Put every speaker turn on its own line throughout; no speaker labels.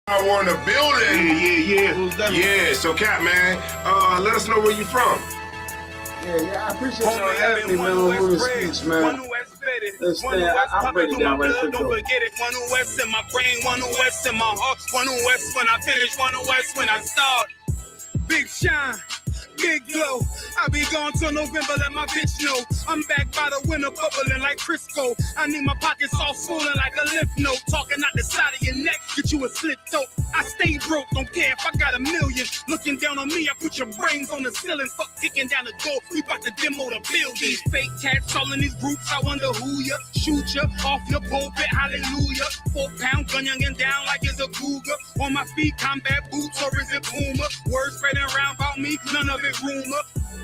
Power in the building. Yeah. So, Cap, man, let us know where you from.
Yeah, I appreciate y'all having me, man, on the speech, man. Understand, I'll break it down right quick, though.
Don't forget it. One West in my brain, one West in my heart, one West when I finish, one West when I start. Big shine, big glow. I be gone till November, let my bitch know. I'm back by the winter, bubbling like Crisco. I need my pockets all swollen like a lymph node. Talking out the side of your neck, get you a slit throat. I stay broke, don't care if I got $1 million. Looking down on me, I put your brains on the ceiling. Fuck kicking down the door, we bout to demo the building. Fake cats all in these groups, I wonder who ya. Shoot ya off your pulpit, hallelujah. 4-pound gun youngin' down like it's a cougar. On my feet, combat boots, or is it Puma? Words spreading around about me, none of it rumor.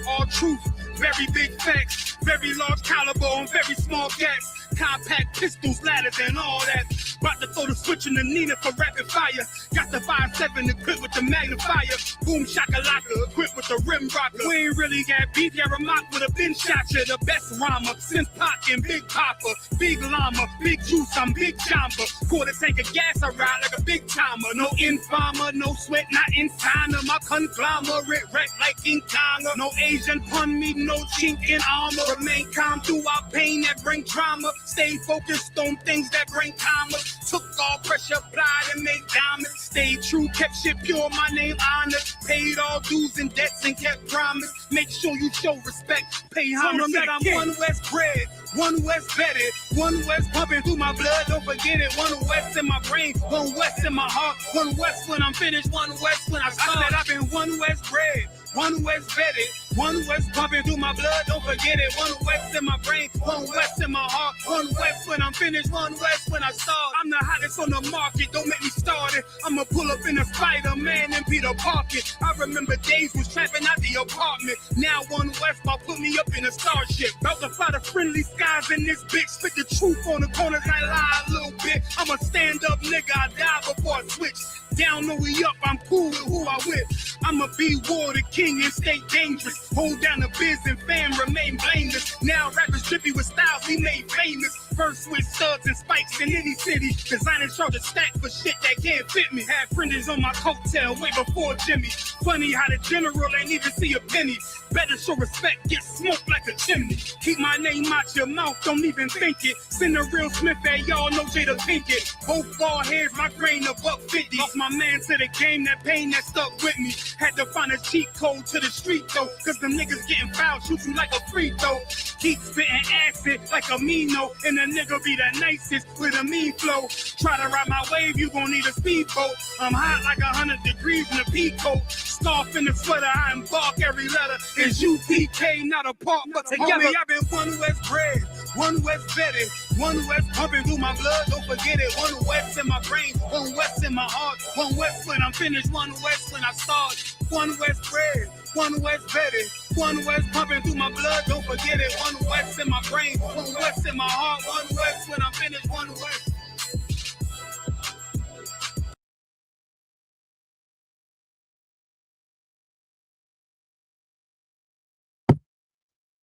All truth, very big facts, very large caliber on very small gaps. Compact pistols, ladders, and all that. About to throw the switch in the Nina for rapid fire. Got the 5.7 equipped with the magnifier. Boom shakalaka equipped with the rim rocker. We ain't really got beef, yeah, Ramak with a bin shot ya. The best rhymer since Pac and Big Papa. Big llama, big juice, I'm big jumper. Quarter tank of gas, I ride like a big timer. No informer, no sweat, not in China. My conglomerate wreck like King Kong. No Asian pun me, no chink in armor. Remain calm through our pain that bring drama. Stay focused on things that bring commas. Took all pressure, applied and made diamonds. Stayed true, kept shit pure, my name honored. Paid all dues and debts and kept promise. Make sure you show respect, pay homage. That I'm one West bred, one West vetted, one West pumping through my blood, don't forget it. One West in my brain, one West in my heart, one West when I'm finished, one West when I start. I said I've been one West bred, one West vetted, one West pumping through my blood, don't forget it. One West in my brain, one West in my heart, one West when I'm finished, one West when I start. I'm the hottest on the market, don't make me start it. I'ma pull up in a Spider-Man and Peter Parker. I remember days was trapping out the apartment. Now one West ball put me up in a starship. About to fly the friendly skies in this bitch. Spit the truth on the corners, I lie a little bit. I'm a stand-up nigga, I die before I switch. Down, no we up, I'm cool with who I with. I'ma be war the king and stay dangerous. Hold down the biz and fam, remain blameless. Now rappers drippy with styles we made famous. First with studs and spikes in any city. Designing charge a stack for shit that can't fit me. Had friends on my coattail way before Jimmy. Funny how the general ain't even see a penny. Better show respect, get smoked like a chimney. Keep my name out your mouth, don't even think it. Send a real Smith at y'all, know Jada Pinkett. Both ball heads, my grain of $1.50. Lost my man to the game, that pain that stuck with me. Had to find a cheat code to the street though. Cause them niggas getting fouled, shoot you like a free throw. Keep spitting acid like a Mino. And a nigga be the nicest with a mean flow. Try to ride my wave, you gon' need a speedboat. I'm hot like 100 degrees in a peacoat. Scarf in the sweater, I embark every letter. It's UPK, not a part, but together. Homie, I've been one West bred, one West vetted, one West pumping through my blood, don't forget it. One West in my brain, one West in my heart, one West when I'm finished, one West when I start. One West bred, one West vetted, one West pumping through my blood, don't forget it. One West in my brain, one West in my heart, one West when I'm finished, one West.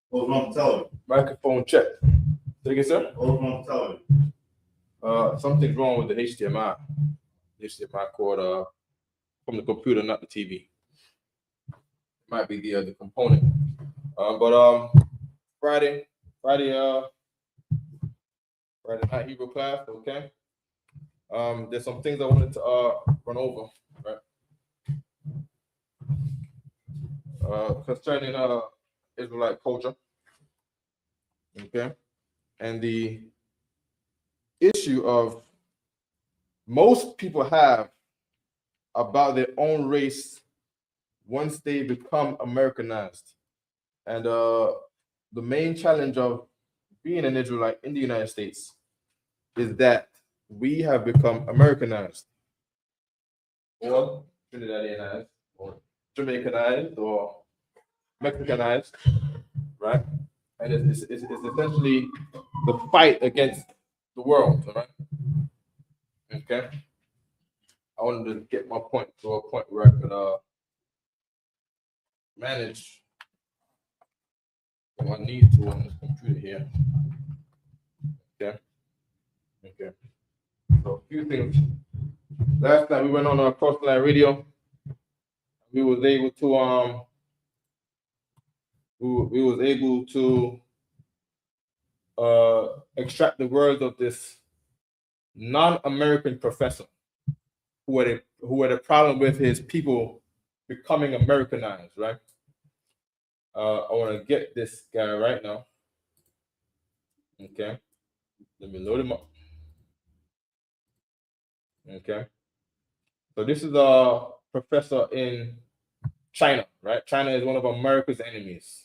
What's wrong with television?
Microphone check. Say again, sir?
What's wrong with television?
Something's wrong with the HDMI. HDMI cord from the computer, not the TV. Might be the component. But Friday night Hebrew class, okay. There's some things I wanted to run over, right? Concerning Israelite culture, okay, and the issue of most people have about their own race once they become Americanized. And the main challenge of being an Israelite in the United States is that we have become Americanized, or Trinidadianized, or Jamaicanized, or Mexicanized, right? And it's essentially the fight against the world, right? Okay. I wanted to get my point to a point where I could manage what I need to on this computer here. Okay. Okay. So a few things last night we went on Crossline Radio. We was able to we was able to extract the words of this non-American professor who had a problem with his people becoming Americanized, right? I want to get this guy right now. Okay, let me load him up. Okay, so this is a professor in China, right? China is one of America's enemies,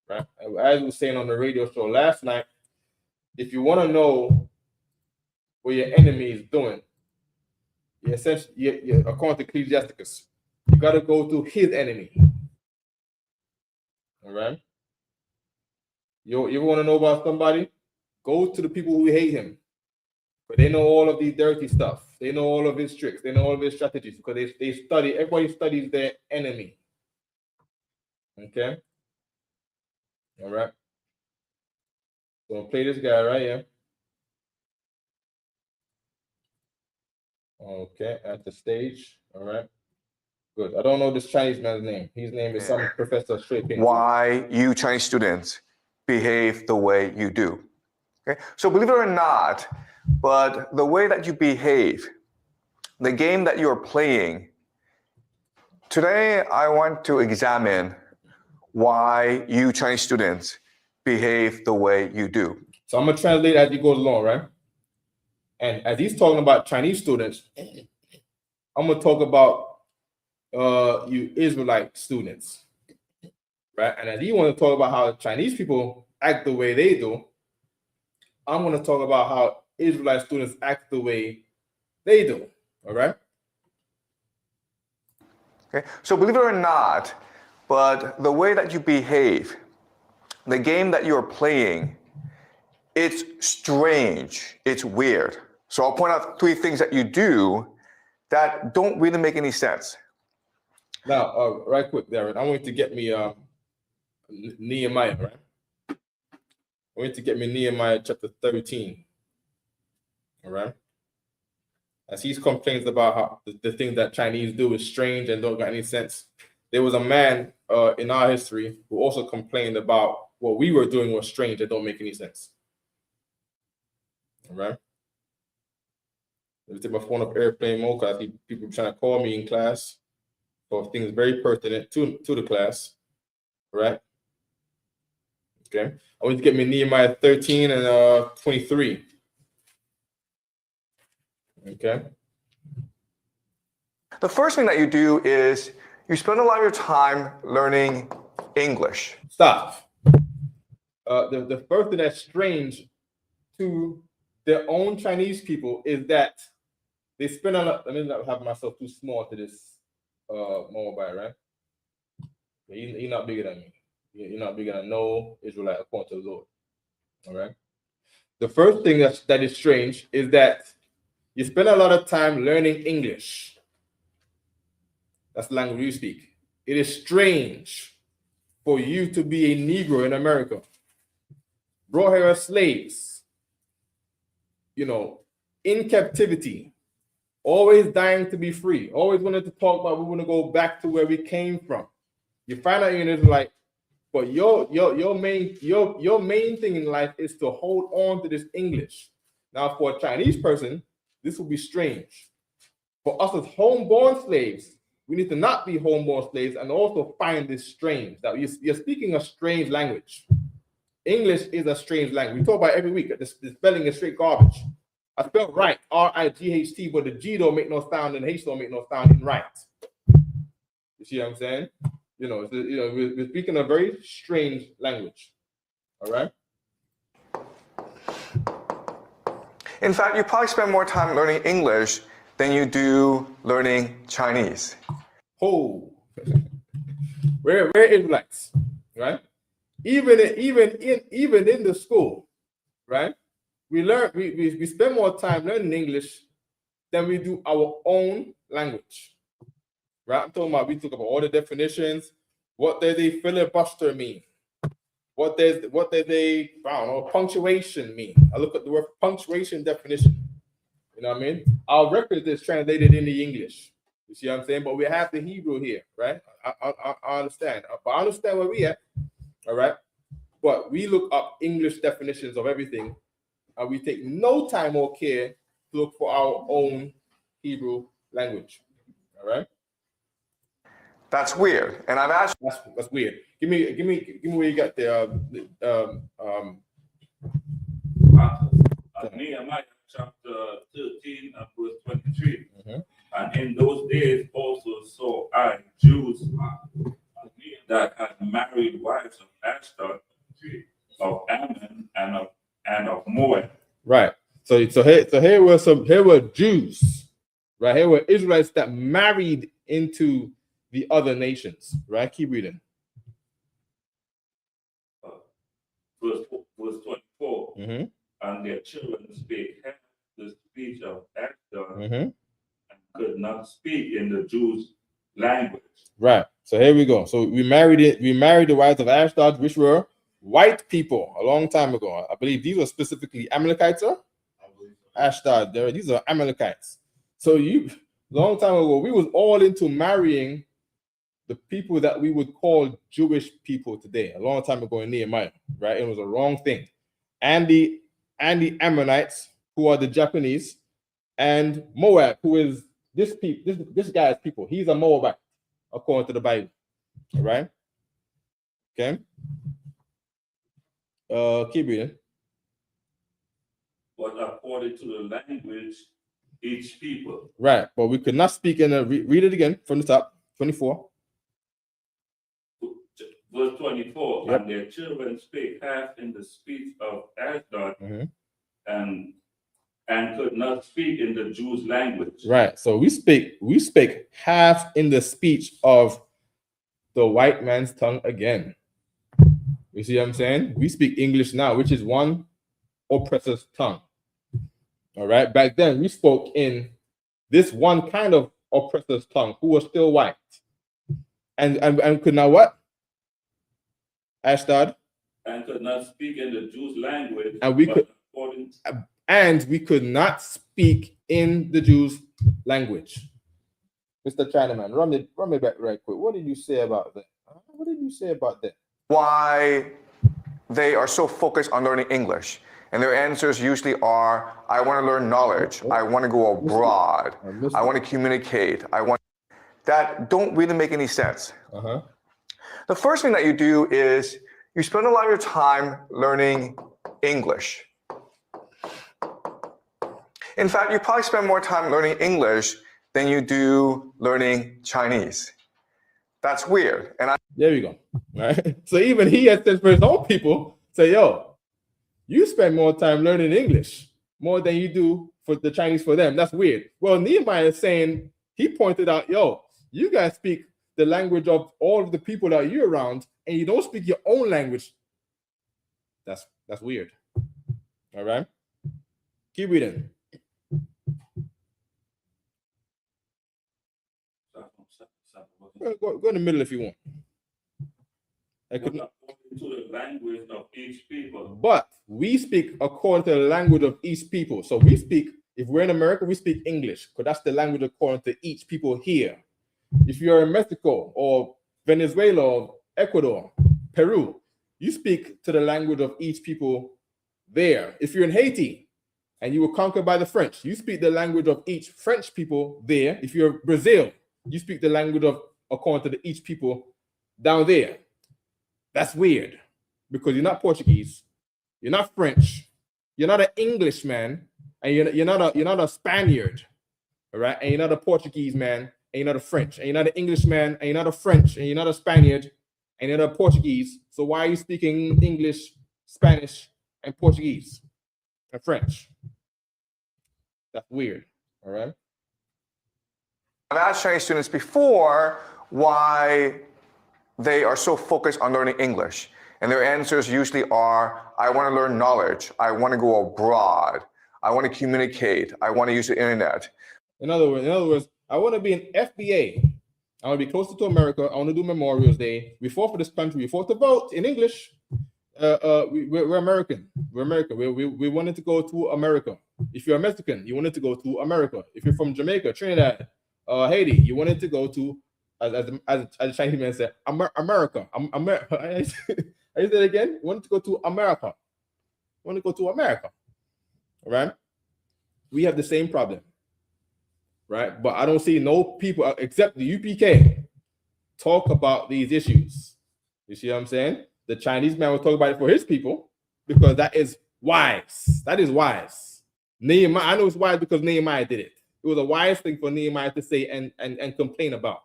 right? As we were saying on the radio show last night, if you want to know what your enemy is doing, you essentially, according to Ecclesiasticus, you got to go to his enemy. All right? You ever want to know about somebody? Go to the people who hate him. But they know all of these dirty stuff. They know all of his tricks. They know all of his strategies because they study, everybody studies their enemy. Okay? All right? So I'm gonna play this guy right here. Okay, at the stage. All right. Good. I don't know this Chinese man's name. His name is some Professor Shui Ping.
Why you Chinese students behave the way you do. Okay? So believe it or not, but the way that you behave, the game that you're playing, today I want to examine why you Chinese students behave the way you do.
So I'm going to translate as he goes along, right? And as he's talking about Chinese students, I'm going to talk about you Israelite students, right? And as he wants to talk about how Chinese people act the way they do, I'm going to talk about how Israelite students act the way they do, all right?
Okay? So believe it or not, but the way that you behave, the game that you're playing, it's strange, it's weird. So I'll point out 3 things that you do that don't really make any sense.
Now, right quick, Darren, I want you to get me Nehemiah, right? I want you to get me Nehemiah chapter 13, all right? As he complains about how the thing that Chinese do is strange and don't got any sense. There was a man in our history who also complained about what we were doing was strange and don't make any sense. All right? Let me take my phone off airplane mode because I see people trying to call me in class for things very pertinent to the class. All right? Okay. I want you to get me Nehemiah 13 and 23. Okay.
The first thing that you do is you spend a lot of your time learning English.
Stop. The first thing that's strange to their own Chinese people is that they spend a lot. Let me not have myself too small to this mobile, right? You're not bigger than me. You're not bigger than no Israelite according to the Lord. All right. The first thing that is strange is that you spend a lot of time learning English. That's the language you speak. It is strange for you to be a Negro in America. Brought here as slaves, in captivity, always dying to be free, always wanted to talk about we want to go back to where we came from. You find out you're an Israelite, but your main thing in life is to hold on to this English. Now, for a Chinese person, this will be strange. For us as homeborn slaves, we need to not be homeborn slaves and also find this strange, that you're speaking a strange language. English is a strange language. We talk about it every week. The spelling is straight garbage. I spelled right, R-I-G-H-T, but the G don't make no sound and the H don't make no sound in right. You see what I'm saying? We're speaking a very strange language. All right?
In fact, you probably spend more time learning English than you do learning Chinese.
Oh, we're Israelites, right? Even in the school, right? We spend more time learning English than we do our own language, right? I'm talking about, we talk about all the definitions. What does a filibuster mean? What does punctuation mean? I look at the word punctuation definition. You know what I mean? Our record is translated into English. You see what I'm saying? But we have the Hebrew here, right? I understand. But I understand where we at. All right. But we look up English definitions of everything, and we take no time or care to look for our own Hebrew language. All right.
That's weird. And I've asked.
That's weird. Give me where you got the
Nehemiah chapter 13 and verse 23. And in those days also saw I Jews that had married wives of Ashdod, of Ammon, and of Moab.
Right. So here were Jews, right? Here were Israelites that married into the other nations, right? Keep reading.
Verse 24. And their children spake half the speech of Ashdod, and could not speak in the Jews' language.
Right. So here we go. So we married the wives of Ashdod, which were white people a long time ago. I believe these were specifically Amalekites, sir? Ashdod. These are Amalekites. So long time ago, we was all into marrying the people that we would call Jewish people today. A long time ago in Nehemiah, right? It was a wrong thing. And the Ammonites, who are the Japanese, and Moab, who is this guy's people. He's a Moabite, according to the Bible. All right. Okay. Keep reading.
But according to the language, each people.
Right, but we could not speak in a read it again from the top. 24.
Verse 24.
Yep.
And their children spake half in the speech of Ashdod, and could not speak in the Jews' language.
Right. So we speak half in the speech of the white man's tongue again. You see what I'm saying? We speak English now, which is one oppressor's tongue. All right. Back then, we spoke in this one kind of oppressor's tongue, who was still white, and could now what? Ashdod.
And could not speak in the Jews' language.
And we could not speak in the Jews' language. Mr. Chinaman, run me back right quick. What did you say about that? What did you say about that?
Why they are so focused on learning English. And their answers usually are, I want to learn knowledge. I want to go abroad. I want to communicate. That don't really make any sense. The first thing that you do is you spend a lot of your time learning English. In fact, you probably spend more time learning English than you do learning Chinese. That's weird. And
there we go. All right. So even he has said for his own people, say, yo, you spend more time learning English more than you do for the Chinese for them. That's weird. Well, Nehemiah is saying, he pointed out, yo, you guys speak the language of all of the people that you're around, and you don't speak your own language. That's weird. All right. Keep reading. Go in the middle if you want.
According to the language of each people.
But we speak according to the language of each people. So we speak, if we're in America, we speak English, because that's the language according to each people here. If you're in Mexico or Venezuela or Ecuador, Peru, you speak to the language of each people there. If you're in Haiti and you were conquered by the French, you speak the language of each French people there. If you're Brazil, you speak the language of according to each people down there. That's weird, because you're not Portuguese, you're not French, you're not an Englishman, and you're not a Spaniard, all right? And you're not a Portuguese man, and you're not a French, and you're not an Englishman, and you're not a French, and you're not a Spaniard, and you're not a Portuguese. So why are you speaking English, Spanish, and Portuguese and French? That's weird, all right?
I've asked Chinese students before why they are so focused on learning English. And their answers usually are, I want to learn knowledge. I want to go abroad. I want to communicate. I want to use the internet.
In other words, I want to be an FBA. I want to be closer to America. I want to do Memorial Day. We fought for this country. We fought to vote in English. We're American. We're American. We wanted to go to America. If you're a Mexican, you wanted to go to America. If you're from Jamaica, Trinidad, Haiti, you wanted to go to, as the Chinese man said, America. I said it again. You wanted to go to America. You want to go to America, right? We have the same problem, right? But I don't see no people except the UPK talk about these issues. You see what I'm saying? The Chinese man will talk about it for his people because that is wise. That is wise. Nehemiah, I know it's wise because Nehemiah did it. It was a wise thing for Nehemiah to say and complain about.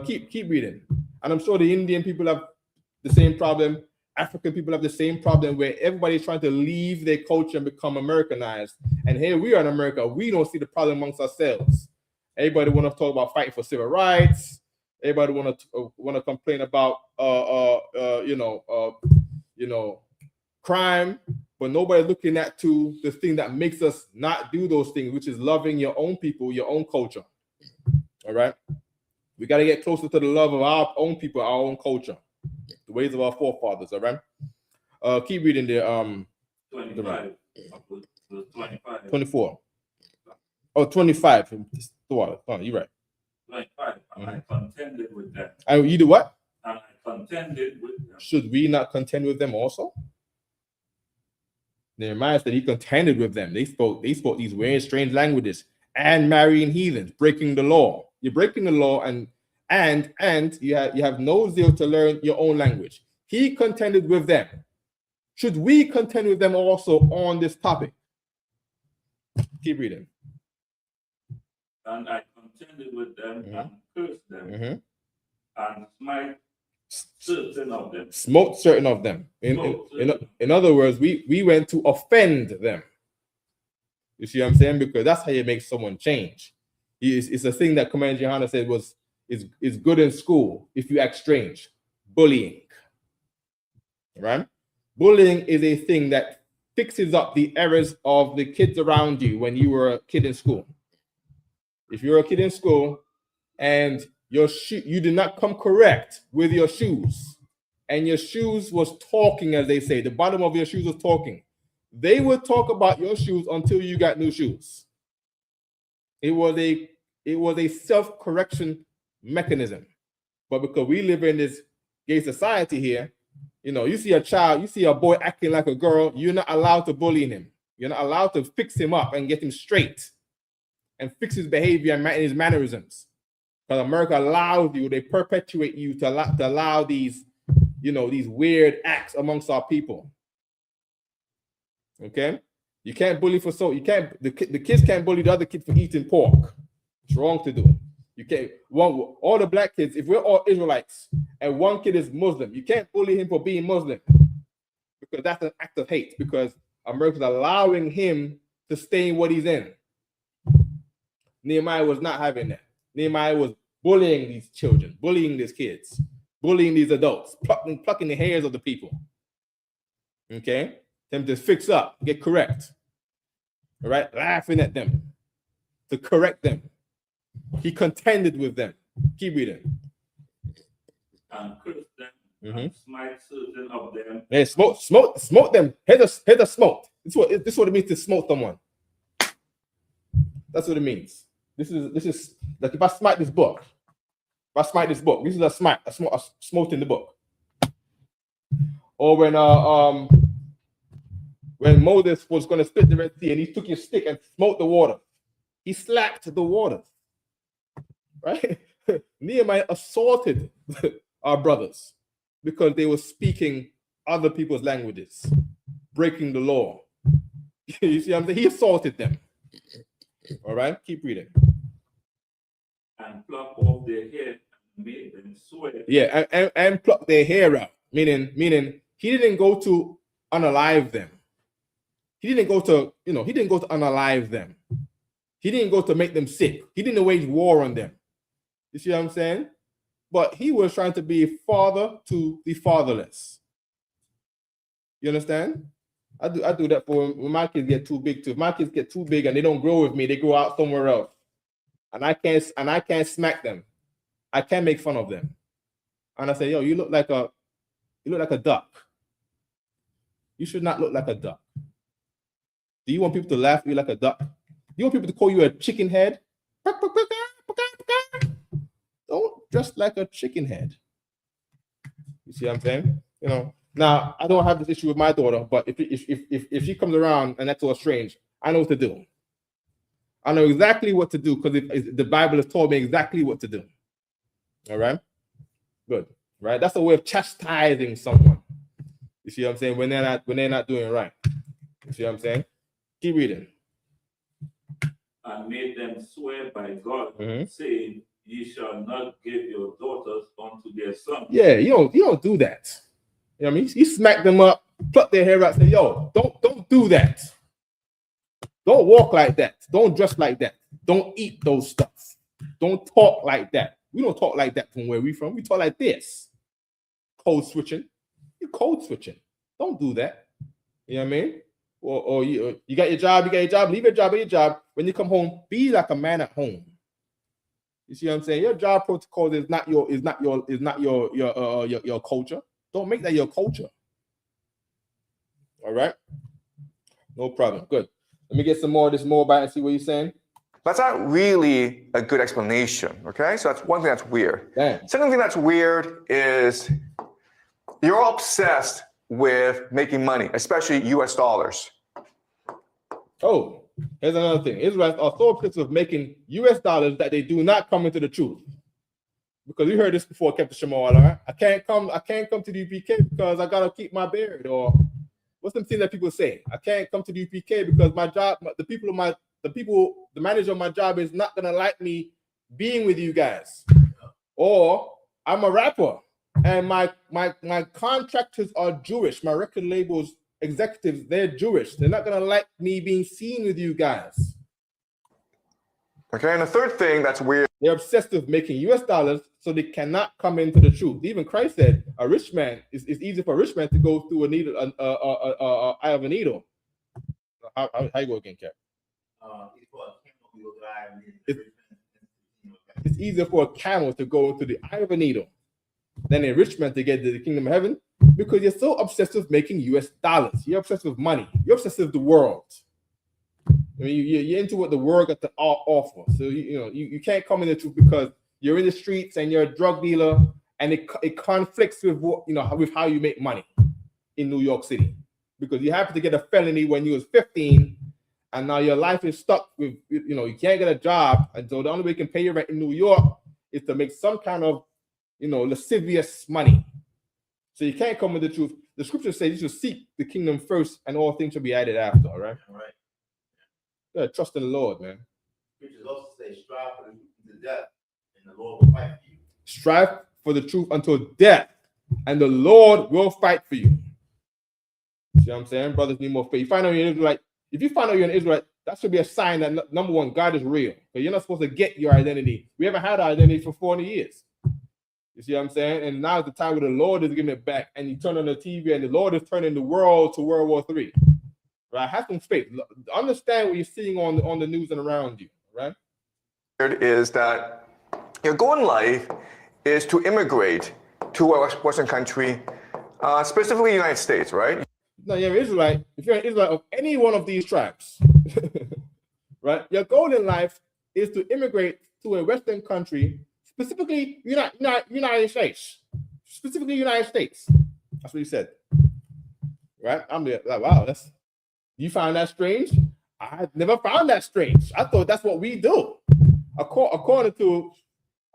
Keep reading. And I'm sure the Indian people have the same problem. African people have the same problem where everybody's trying to leave their culture and become Americanized. And here we are in America. We don't see the problem amongst ourselves. Everybody want to talk about fighting for civil rights. Everybody want to complain about crime, but nobody's looking at to the thing that makes us not do those things, which is loving your own people, your own culture. All right, we got to get closer to the love of our own people, our own culture, the ways of our forefathers. All right, keep reading there.
25.
24. Oh, 25. Oh, you're right.
25. And I contended with them.
And you do what?
And I contended with them.
Should we not contend with them also? Nehemiah said he contended with them. They spoke these weird, strange languages and marrying heathens, breaking the law. You're breaking the law, and you have no zeal to learn your own language. He contended with them. Should we contend with them also on this topic? Keep reading.
And I contended with them and cursed them and smite certain of them.
Smote certain of them. In other words, we went to offend them. You see what I'm saying? Because that's how you make someone change. It's a thing that Commander Johanna said is good in school if you act strange. Bullying. Right? Bullying is a thing that fixes up the errors of the kids around you when you were a kid in school. If you're a kid in school and you did not come correct with your shoes, and your shoes was talking, as they say, the bottom of your shoes was talking, they would talk about your shoes until you got new shoes. It was a self-correction mechanism. But because we live in this gay society here, you see a boy acting like a girl, you're not allowed to bully him. You're not allowed to fix him up and get him straight and fix his behavior and his mannerisms. Because America allows you, they perpetuate you to allow these, these weird acts amongst our people. Okay? You can't bully the kids can't bully the other kid for eating pork. It's wrong to do. You can't, all the black kids, if we're all Israelites and one kid is Muslim, you can't bully him for being Muslim. Because that's an act of hate, because America's allowing him to stay in what he's in. Nehemiah was not having that. Nehemiah was bullying these children, bullying these kids, bullying these adults, plucking the hairs of the people. Okay? Them to fix up, get correct. All right? Laughing at them, to correct them. He contended with them. Keep reading.
And cursed them, and smite certain of them.
Yeah, smote them. Head of smote. This is what it means to smote someone. That's what it means. This is like if I smite this book. This is a smite, a smote in the book. Or when Moses was going to split the Red Sea and he took his stick and smote the water. He slapped the water. Right? Nehemiah assaulted our brothers because they were speaking other people's languages, breaking the law. You see what I'm saying? He assaulted them. All right, keep reading.
And pluck off their hair and made them sweat.
Yeah, and pluck their hair out. Meaning he didn't go to unalive them. He didn't go to unalive them. He didn't go to make them sick. He didn't wage war on them. You see what I'm saying? But he was trying to be a father to the fatherless. You understand? I do that for when my kids get too big too. If my kids get too big and they don't grow with me, they go out somewhere else. And I can't smack them. I can't make fun of them. And I say, yo, you look like a duck. You should not look like a duck. Do you want people to laugh at you like a duck? Do you want people to call you a chicken head? Don't dress like a chicken head. You see what I'm saying? You know. Now I don't have this issue with my daughter, but if she comes around and that's all strange, I know what to do. I know exactly what to do because the Bible has told me exactly what to do. All right, good. Right, that's a way of chastising someone. You see what I'm saying? When they're not doing it right. You see what I'm saying? Keep reading.
And made them swear by God, saying, "Ye shall not give your daughters unto their sons."
Yeah, you don't do that. You know what I mean? You smack them up, pluck their hair out, say, "Yo, don't do that. Don't walk like that. Don't dress like that. Don't eat those stuff. Don't talk like that." We don't talk like that from where we from. We talk like this. Code switching. You're code switching. Don't do that. You know what I mean? Or you got your job, leave your job at your job. When you come home, be like a man at home. You see what I'm saying? Your job protocol is not your culture. Don't make that your culture. All right? No problem. Good. Let me get some more of this Moabite and see what you're saying.
That's not really a good explanation, okay? So that's one thing that's weird.
Damn.
Second thing that's weird is you're obsessed with making money, especially US dollars.
Oh, here's another thing. Israelites are so obsessed with making US dollars that they do not come into the truth. Because we heard this before, Captain Shamal, all right? I can't come to the UPK because I gotta keep my beard. Or what's some things that people say? I can't come to the UPK because my job, the manager of my job is not gonna like me being with you guys. Or I'm a rapper and my contractors are Jewish. My record labels executives, they're Jewish. They're not gonna like me being seen with you guys.
Okay, and the third thing that's weird.
They're obsessed with making US dollars so they cannot come into the truth. Even Christ said a rich man, it's easy for a rich man to go through a needle, eye of a needle. How you go again, Cap? It's easier for a camel to go into the eye of a needle than a rich man to get to the kingdom of heaven because you're so obsessed with making US dollars. You're obsessed with money. You're obsessed with the world. I mean, you're into what the world got to offer. So you can't come in the truth because you're in the streets and you're a drug dealer, and it conflicts with with how you make money in New York City. Because you happen to get a felony when you was 15, and now your life is stuck with you can't get a job, and so the only way you can pay your rent in New York is to make some kind of lascivious money. So you can't come with the truth. The scripture says you should seek the kingdom first, and all things shall be added after. All right.
All right.
Yeah, trust in the Lord, man.
Scriptures also say, strive for the truth to death, and the Lord will fight for you.
Strive for the truth until death, and the Lord will fight for you. See what I'm saying? Brothers need more faith. You find out you're an Israelite. If you find out you're an Israelite, that should be a sign that number one, God is real. But you're not supposed to get your identity. We haven't had our identity for 40 years. You see what I'm saying? And now is the time where the Lord is giving it back. And you turn on the TV and the Lord is turning the world to World War III. Right? Have some faith. Understand what you're seeing on the news and around you. Right?
Is that your goal in life is to immigrate to a Western country, specifically the United States, right?
No, you're an Israelite. If you're an Israelite of any one of these tribes, right? Your goal in life is to immigrate to a Western country, specifically United States. Specifically United States. That's what he said. Right? I'm like, wow, you find that strange? I never found that strange. I thought that's what we do. According to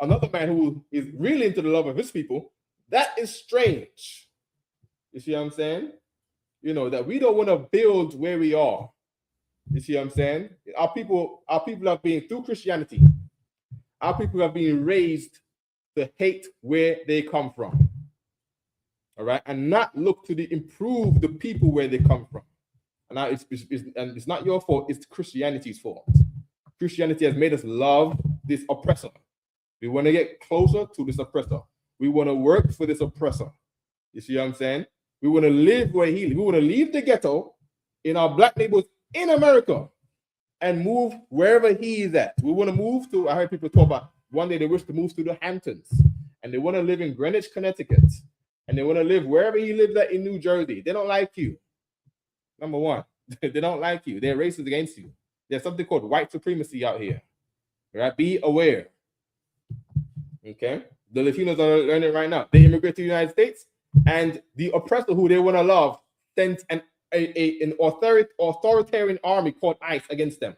another man who is really into the love of his people, that is strange. You see what I'm saying? That we don't want to build where we are. You see what I'm saying? Our people have been, through Christianity, our people have been raised to hate where they come from. All right? And not look to improve the people where they come from. And now it's not your fault, it's Christianity's fault. Christianity has made us love this oppressor. We want to get closer to this oppressor. We want to work for this oppressor. You see what I'm saying? We want to live where he lives. We want to leave the ghetto in our black neighborhoods in America and move wherever he is at. We want to move to, I heard people talk about one day they wish to move to the Hamptons, and they want to live in Greenwich, Connecticut, and they want to live wherever he lives at in New Jersey. They don't like you. Number one. They don't like you. They're racist against you. There's something called white supremacy out here. Right? Be aware. Okay? The Latinos are learning right now. They immigrate to the United States, and the oppressor who they want to love sends an authoritarian army called ICE against them.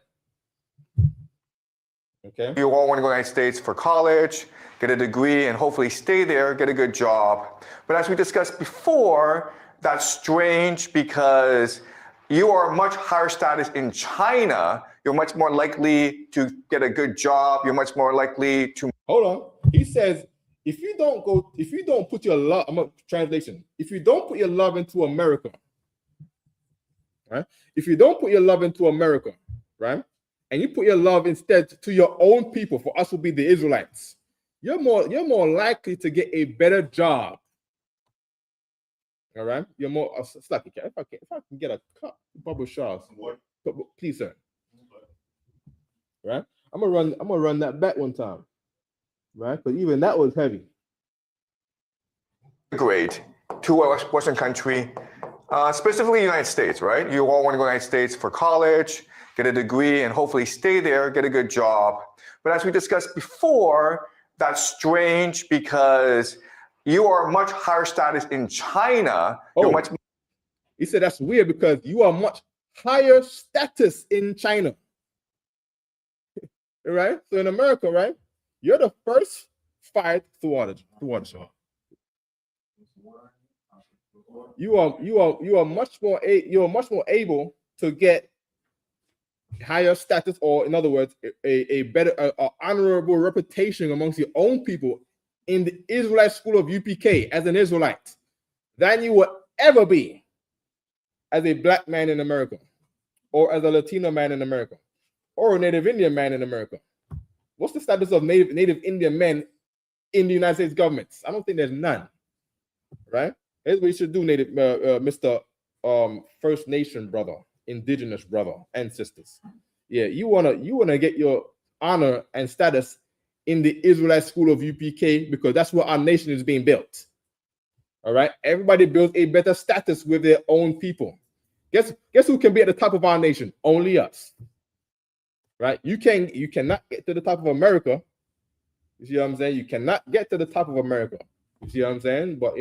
Okay.
You all want to go to the United States for college, get a degree, and hopefully stay there, get a good job. But as we discussed before, that's strange because you are much higher status in China. You're much more likely to get a good job. You're much more likely to.
Hold on. He says, if you don't put your love, I'm a translation. If you don't put your love into America, right? If you don't put your love into America, right? And you put your love instead to your own people, for us will be the Israelites, you're more likely to get a better job. All right, you're more. If I can get a cup, bubble Shaw, please, sir. Right, I'm gonna run that back one time, right? But even that was heavy.
Great to a Western country, specifically the United States, right? You all want to go to the United States for college, get a degree, and hopefully stay there, get a good job. But as we discussed before, that's strange because you are much higher status in China. You're much.
He said that's weird because you are much higher status in China. Right? So in America, right? You're the first fight to water show. You are much more able to get higher status, or in other words, a better honorable reputation amongst your own people in the Israelite school of UPK as an Israelite than you will ever be as a black man in America, or as a Latino man in America, or a Native Indian man in America. What's the status of Native Indian men in the United States government? I don't think there's none. Right? Here's what you should do, Mr. First Nation brother, indigenous brother and sisters. Yeah, you wanna get your honor and status in the Israelite school of UPK because that's where our nation is being built. All right, everybody builds a better status with their own people. Guess who can be at the top of our nation? Only us. Right? You cannot get to the top of America. You see what I'm saying? You cannot get to the top of America. You see what I'm saying? But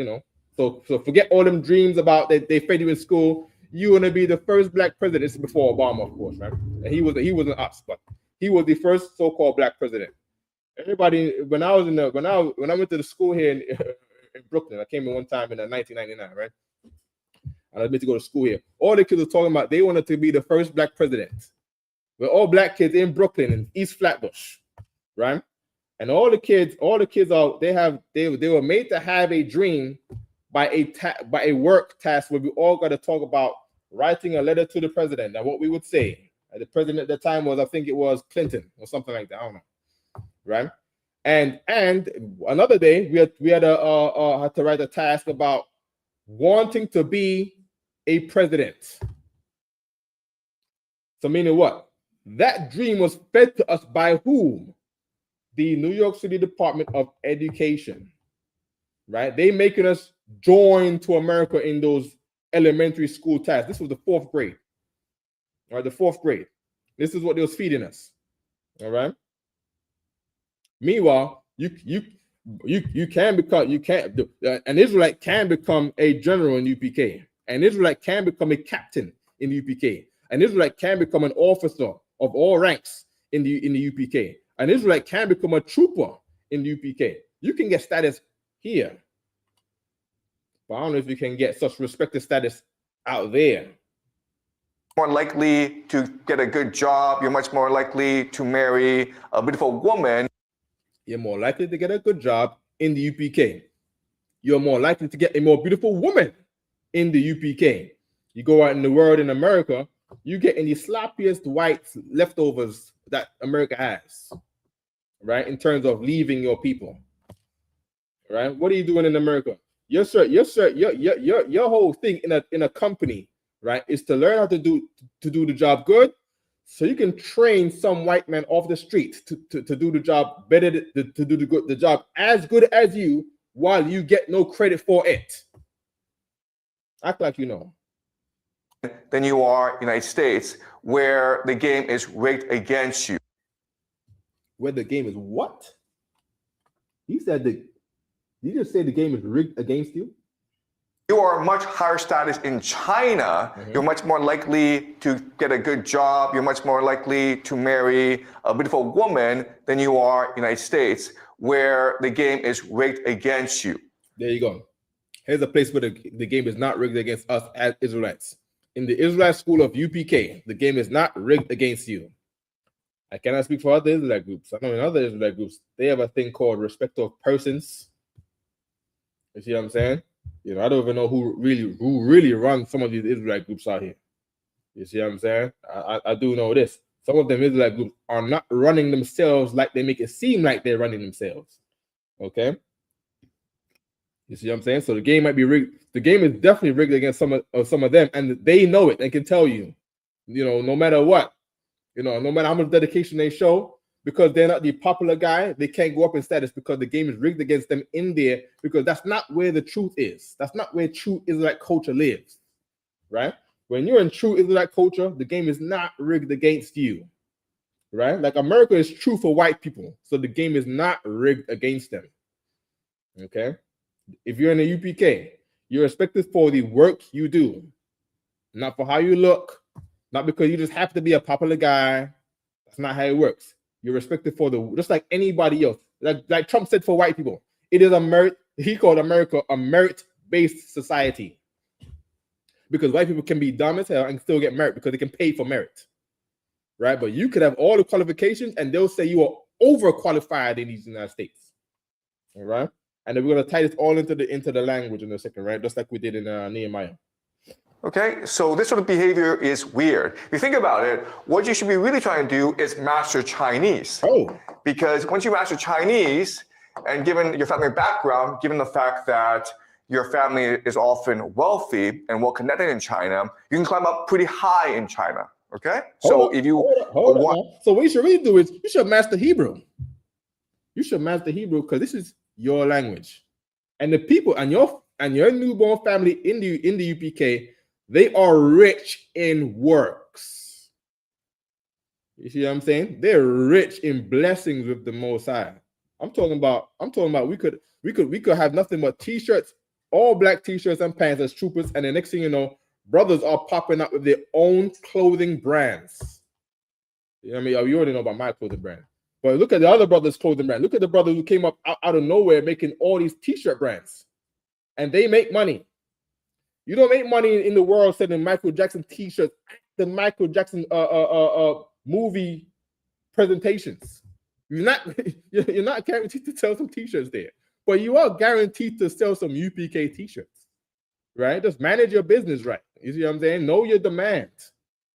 so forget all them dreams about that they fed you in school. You want to be the first black president. This is before Obama, of course, right? And he wasn't us, but he was the first so-called black president. Everybody, when I went to the school here in Brooklyn, I came in one time in 1999, right? And I meant to go to school here. All the kids were talking about they wanted to be the first black president. We're all black kids in Brooklyn in East Flatbush, right? And all the kids are they were made to have a dream by a work task where we all got to talk about writing a letter to the president and what we would say. And the president at the time was, I think it was Clinton or something like that. I don't know, right? And another day we had to write a task about wanting to be a president. So meaning what? That dream was fed to us by whom? The New York City Department of Education, right? They making us join to America in those elementary school tasks. This was the 4th grade, all right? The 4th grade. This is what they was feeding us, all right? Meanwhile, an Israelite can become a general in UPK. An Israelite can become a captain in the UPK. An Israelite can become an officer of all ranks in the UPK. An Israelite can become a trooper in the UPK. You can get status here, but I don't know if you can get such respected status out there.
More likely to get a good job. You're much more likely to marry a beautiful woman.
You're more likely to get a good job in the UPK. You're more likely to get a more beautiful woman in the UPK. You go out in the world in America, you get in the sloppiest white leftovers that America has, right? In terms of leaving your people, right? What are you doing in America? Your whole thing in a company, right, is to learn how to do the job good, so you can train some white man off the street to do the job better, to do the job as good as you, while you get no credit for it. Act like you know.
than you are United States, where the game is rigged against you.
Where the game is what? He said that. Did you just say the game is rigged against you?
You are much higher status in China. You're much more likely to get a good job. You're much more likely to marry a beautiful woman than you are United States, where the game is rigged against you.
There you go. Here's a place where the game is not rigged against us as Israelites. In the Israelite school of UPK, the game is not rigged against you. I cannot speak for other Israelite groups. I know in other Israelite groups, they have a thing called respect of persons. You see what I'm saying? You know, I don't even know who really runs some of these Israelite groups out here. You see what I'm saying? I do know this. Some of them Israelite groups are not running themselves like they make it seem like they're running themselves. Okay? You see what I'm saying? So the game might be rigged. The game is definitely rigged against some of them, and they know it and can tell you. You know, no matter what, you know, no matter how much dedication they show, because they're not the popular guy, they can't go up in status because the game is rigged against them in there, because that's not where the truth is. That's not where true Israelite culture lives, right? When you're in true Israelite culture, the game is not rigged against you, right? Like America is true for white people, so the game is not rigged against them, okay? If you're in the UPK, you're respected for the work you do, not for how you look, not because you just have to be a popular guy. That's not how it works. You're respected for just like anybody else. Like Trump said for white people, it is a merit. He called America a merit-based society, because white people can be dumb as hell and still get merit because they can pay for merit, right? But you could have all the qualifications and they'll say you are overqualified in these United States, all right? And then we're gonna tie this all into the language in a second, right? Just like we did in Nehemiah.
Okay, so this sort of behavior is weird. If you think about it, what you should be really trying to do is master Chinese.
Oh.
Because once you master Chinese, and given your family background, given the fact that your family is often wealthy and well-connected in China, you can climb up pretty high in China, okay?
Hold on. So what you should really do is you should master Hebrew. You should master Hebrew because this is your language. And the people and your newborn family in the UPK, they are rich in works. You see what I'm saying? They're rich in blessings with the Most High. I'm talking about we could have nothing but t-shirts, all black t-shirts and pants as troopers, and the next thing you know, brothers are popping up with their own clothing brands. You know what I mean? You already know about my clothing brand. But look at the other brothers' clothing brand. Look at the brother who came up out of nowhere making all these t-shirt brands. And they make money. You don't make money in the world selling Michael Jackson t-shirts, the Michael Jackson movie presentations. You're not guaranteed to sell some t-shirts there, but you are guaranteed to sell some UPK t-shirts, right? Just manage your business right. You see what I'm saying? Know your demand.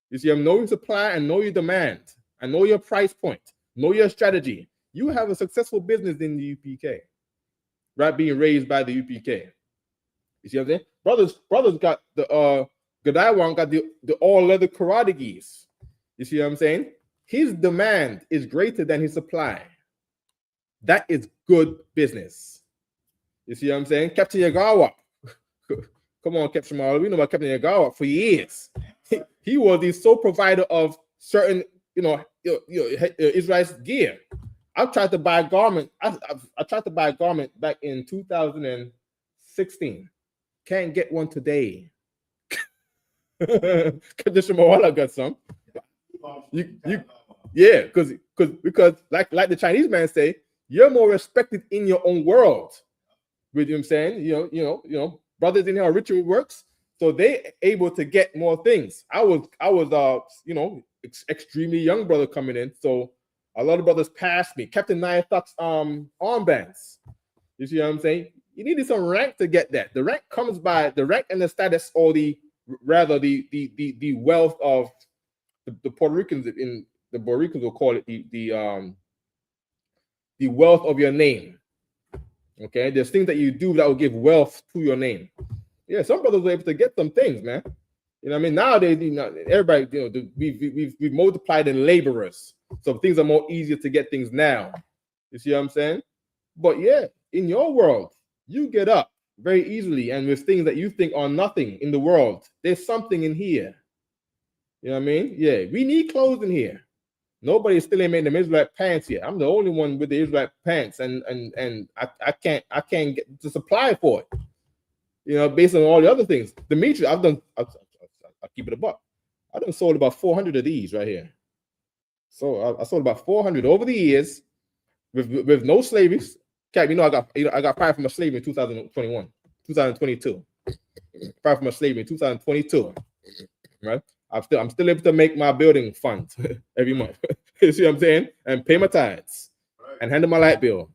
You see, know your supply and know your demand, and know your price point. Know your strategy. You have a successful business in the UPK, right? Being raised by the UPK. You see what I'm saying? Brothers got the Godiwan got the all leather karate gis. You see what I'm saying? His demand is greater than his supply. That is good business. You see what I'm saying? Captain Yagawa. Come on, Captain Marley. We know about Captain Yagawa for years. He was the sole provider of certain, Israel's gear. I tried to buy a garment. I tried to buy a garment back in 2016. Can't get one today. Captain Mawala got some. Because like the Chinese man say, you're more respected in your own world. You know what I'm saying? You know, brothers in here are ritual works, so they able to get more things. I was extremely young brother coming in, so a lot of brothers passed me. Captain Nia Thuck's armbands. You see what I'm saying? You needed some rank to get that. The rank comes by the rank and the status, or the wealth of the Puerto Ricans. In the Puerto Ricans will call it the wealth of your name. Okay, there's things that you do that will give wealth to your name. Yeah, some brothers were able to get some things, man. You know what I mean? Nowadays, everybody, we've multiplied in laborers, so things are more easier to get things now. You see what I'm saying? But yeah, in your world, you get up very easily, and with things that you think are nothing in the world, there's something in here. You know what I mean? Yeah, we need clothes in here. Nobody still ain't made them Israelite pants yet. I'm the only one with the Israelite pants, and I can't get the supply for it. You know, based on all the other things. Dimitri, I'll keep it a buck. I done sold about 400 of these right here. So I sold about 400 over the years with no slavery. Cap, I got fired from a slavery in 2022. Fired from a slavery in 2022. Right? I'm still able to make my building fund every month. You see what I'm saying? And pay my tithes and handle my light bill.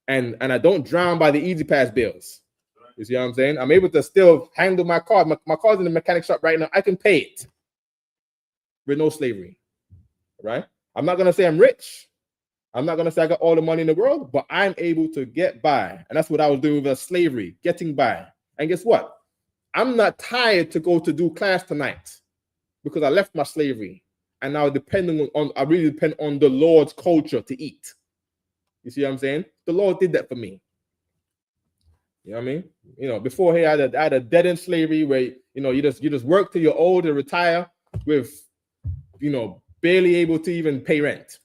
And I don't drown by the Easy Pass bills. You see what I'm saying? I'm able to still handle my car. My car's in the mechanic shop right now. I can pay it with no slavery. Right? I'm not gonna say I'm rich. I'm not gonna say I got all the money in the world, but I'm able to get by. And that's what I was doing with slavery, getting by. And guess what? I'm not tired to go to do class tonight because I left my slavery. And now I really depend on the Lord's culture to eat. You see what I'm saying? The Lord did that for me. You know what I mean? You know, before here I had a dead end slavery where you just work till you're old and retire with barely able to even pay rent.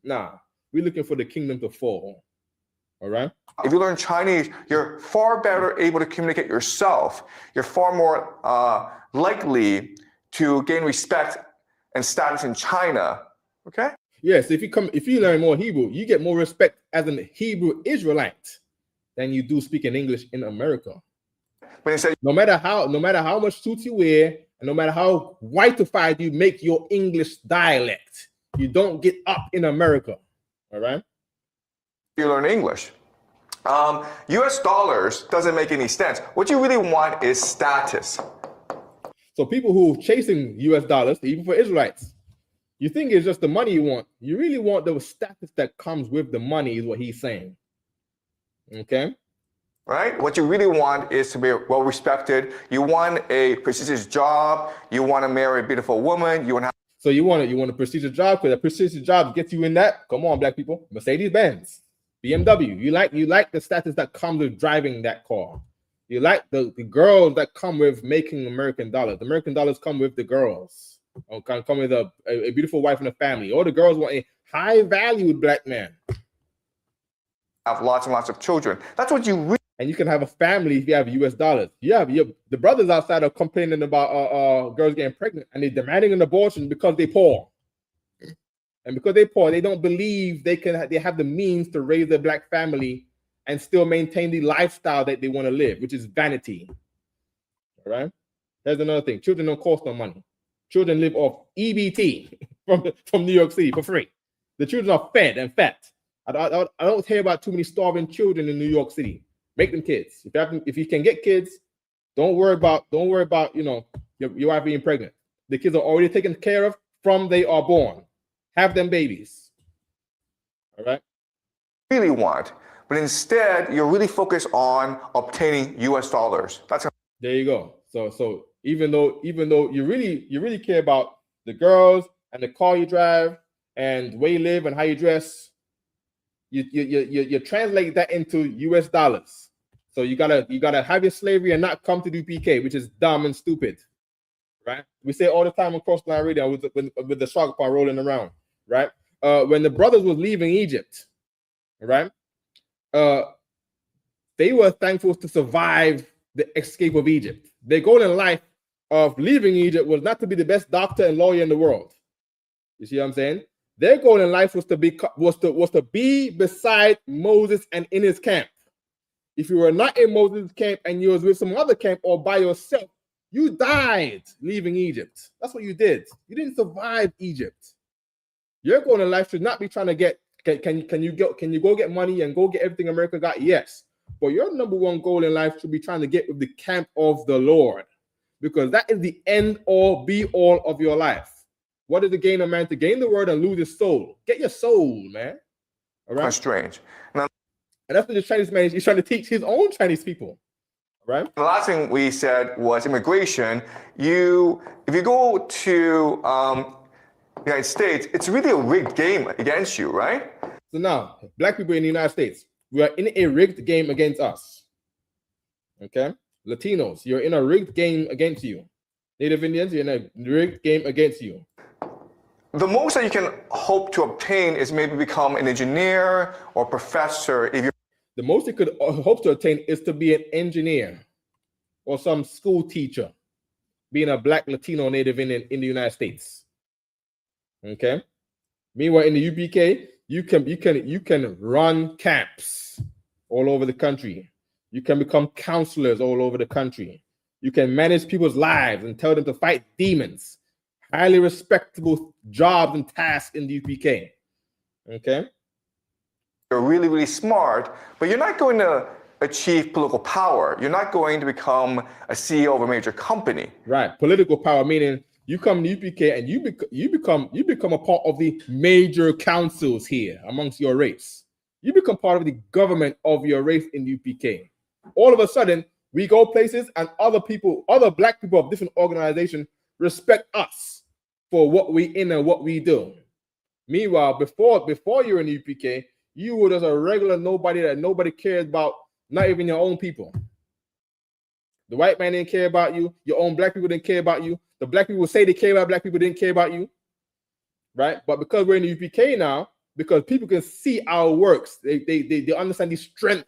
Nah, we're looking for the kingdom to fall. All right.
If you learn Chinese, you're far better able to communicate yourself. You're far more likely to gain respect and status in China. Okay.
Yes, if you learn more Hebrew, you get more respect as an Hebrew Israelite than you do speaking English in America.
But instead,
no matter how much suits you wear, and no matter how whiteified you make your English dialect, you don't get up in America. All right.
You learn English. US dollars doesn't make any sense. What you really want is status.
So people who are chasing US dollars, even for Israelites, you think it's just the money you want. You really want the status that comes with the money, is what he's saying. Okay.
Right? What you really want is to be well respected. You want a prestigious job. You want to marry a beautiful woman. You want
a prestigious job, because a prestigious job gets you in that. Come on, black people. Mercedes-Benz, BMW. You like the status that comes with driving that car. You like the girls that come with making American dollars. American dollars come with the girls. Come with a beautiful wife and a family. All the girls want a high-valued black man.
Have lots and lots of children. That's what you really.
And you can have a family if you have US dollars. The brothers outside are complaining about girls getting pregnant, and they're demanding an abortion because they're poor. And because they're poor, they don't believe they have the means to raise their black family and still maintain the lifestyle that they want to live, which is vanity. All right. Here's another thing: children don't cost no money. Children live off EBT from New York City for free. The children are fed and fat. I don't hear about too many starving children in New York City. Make them kids. If you can get kids, don't worry about your wife being pregnant. The kids are already taken care of from they are born. Have them babies. All right.
Really want, but instead you're really focused on obtaining US dollars.
There you go. So even though you really care about the girls and the car you drive and where you live and how you dress, you translate that into US dollars. So you gotta have your slavery and not come to do PK, which is dumb and stupid, right? We say all the time on Crossline Radio with the shark part rolling around, right? When the brothers was leaving Egypt, right? They were thankful to survive the escape of Egypt. Their goal in life of leaving Egypt was not to be the best doctor and lawyer in the world. You see what I'm saying? Their goal in life was to be beside Moses and in his camp. If you were not in Moses' camp and you was with some other camp or by yourself, you died leaving Egypt. That's what you did. You didn't survive Egypt. Your goal in life should not be trying to get. Can you go get money and go get everything America got? Yes, but your number one goal in life should be trying to get with the camp of the Lord, because that is the end all be all of your life. What is the gain of man? To gain the word and lose his soul. Get your soul, man. All right.
That's strange. Now,
and that's what the Chinese man is trying to teach his own Chinese people. Right.
The last thing we said was immigration. If you go to the United States, it's really a rigged game against you, right?
So now, black people in the United States, we are in a rigged game against us. Okay? Latinos, you're in a rigged game against you. Native Indians, you're in a rigged game against you.
The most that you can hope to obtain is maybe become an engineer or professor if you're.
The most you could hope to attain is to be an engineer or some school teacher, being a Black, Latino, Native Indian in the United States. Okay. Meanwhile, in the UPK, you can run camps all over the country. You can become counselors all over the country. You can manage people's lives and tell them to fight demons. Highly respectable jobs and tasks in the UPK. Okay.
You're really, really smart, but you're not going to achieve political power. You're not going to become a CEO of a major company.
Right. Political power, meaning you come to UPK and you become a part of the major councils here amongst your race. You become part of the government of your race in UPK. All of a sudden, we go places and other Black people of different organizations respect us for what we in and what we do. Meanwhile, before you're in the UPK, you were just a regular nobody that nobody cares about, not even your own people. The white man didn't care about you. Your own Black people didn't care about you. The Black people say they care about Black people didn't care about you, right? But because we're in the UPK now, because people can see our works, they understand the strength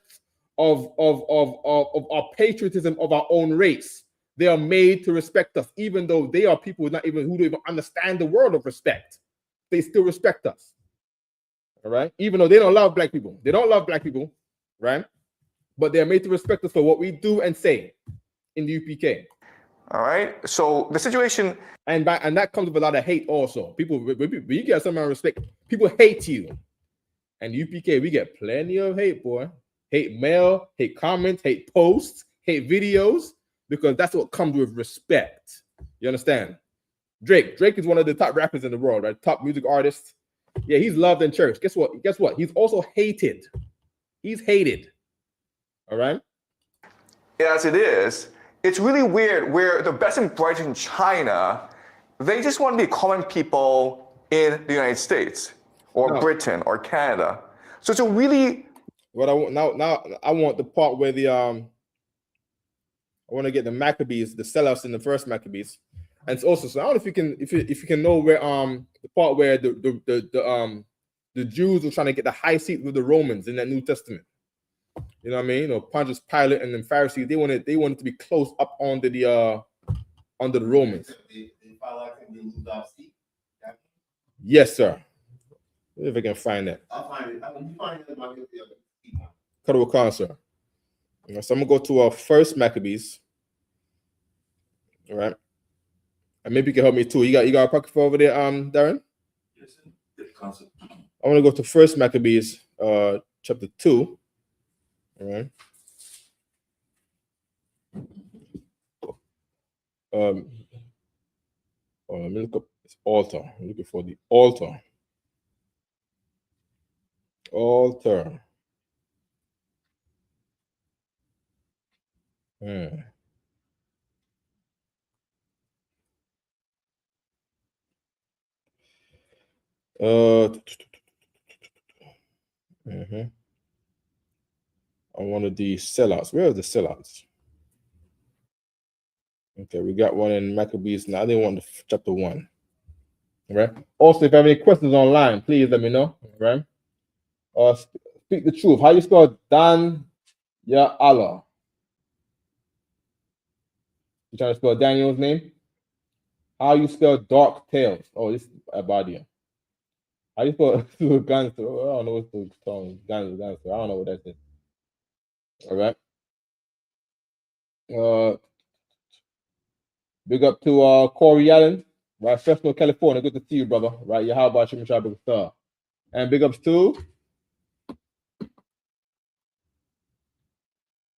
of our patriotism of our own race. They are made to respect us, even though they are people who don't even understand the word of respect. They still respect us. All right, even though they don't love Black people, right? But they're made to respect us for what we do and say in the UPK.
All right. So the situation,
and that comes with a lot of hate also. People, when you get some amount of respect, people hate you. And UPK, we get plenty of hate, boy. Hate mail, hate comments, hate posts, hate videos, because that's what comes with respect. You understand? Drake is one of the top rappers in the world, right? Top music artist. Yeah, he's loved in church. Guess what? He's also hated. He's hated. All right.
as it is, it's really weird where the best and brightest in China, they just want to be common people in the United States or Britain or Canada. So it's a really.
What I want now I want the part where I want to get the Maccabees, the sellouts in the first Maccabees. And it's also, so I don't know if you can know where the part where the Jews were trying to get the high seat with the Romans in that New Testament. You know what I mean? You know, Pontius Pilate and the Pharisees, they wanted to be close up under the Romans. Yes, sir. If I can find that.
I'll find it. You find it, might be the other.
Khan, sir. So I'm gonna go to our first Maccabees. All right. And maybe you can help me too. You got a pocket for over there, Darren?
Yes, the concept.
I want to go to First Maccabees, chapter 2. All right. Let me look up this altar. I'm looking for the altar. Altar. I wanted the sellouts. Where are the sellouts? Okay, we got one in Maccabees now. I didn't want chapter 1. All right. Also, if you have any questions online, please let me know. All right. Speak the truth. How you spell Dan Ya Allah? You trying to spell Daniel's name? How you spell Dark Tales? Oh, this is Abadia. How you spell Gangster? I don't know what's the song. Gangster. I don't know what that is. All right. Big up to Corey Allen, right? Fresno, California. Good to see you, brother. Right. Yeah, how about you, Michelle Star? And big ups to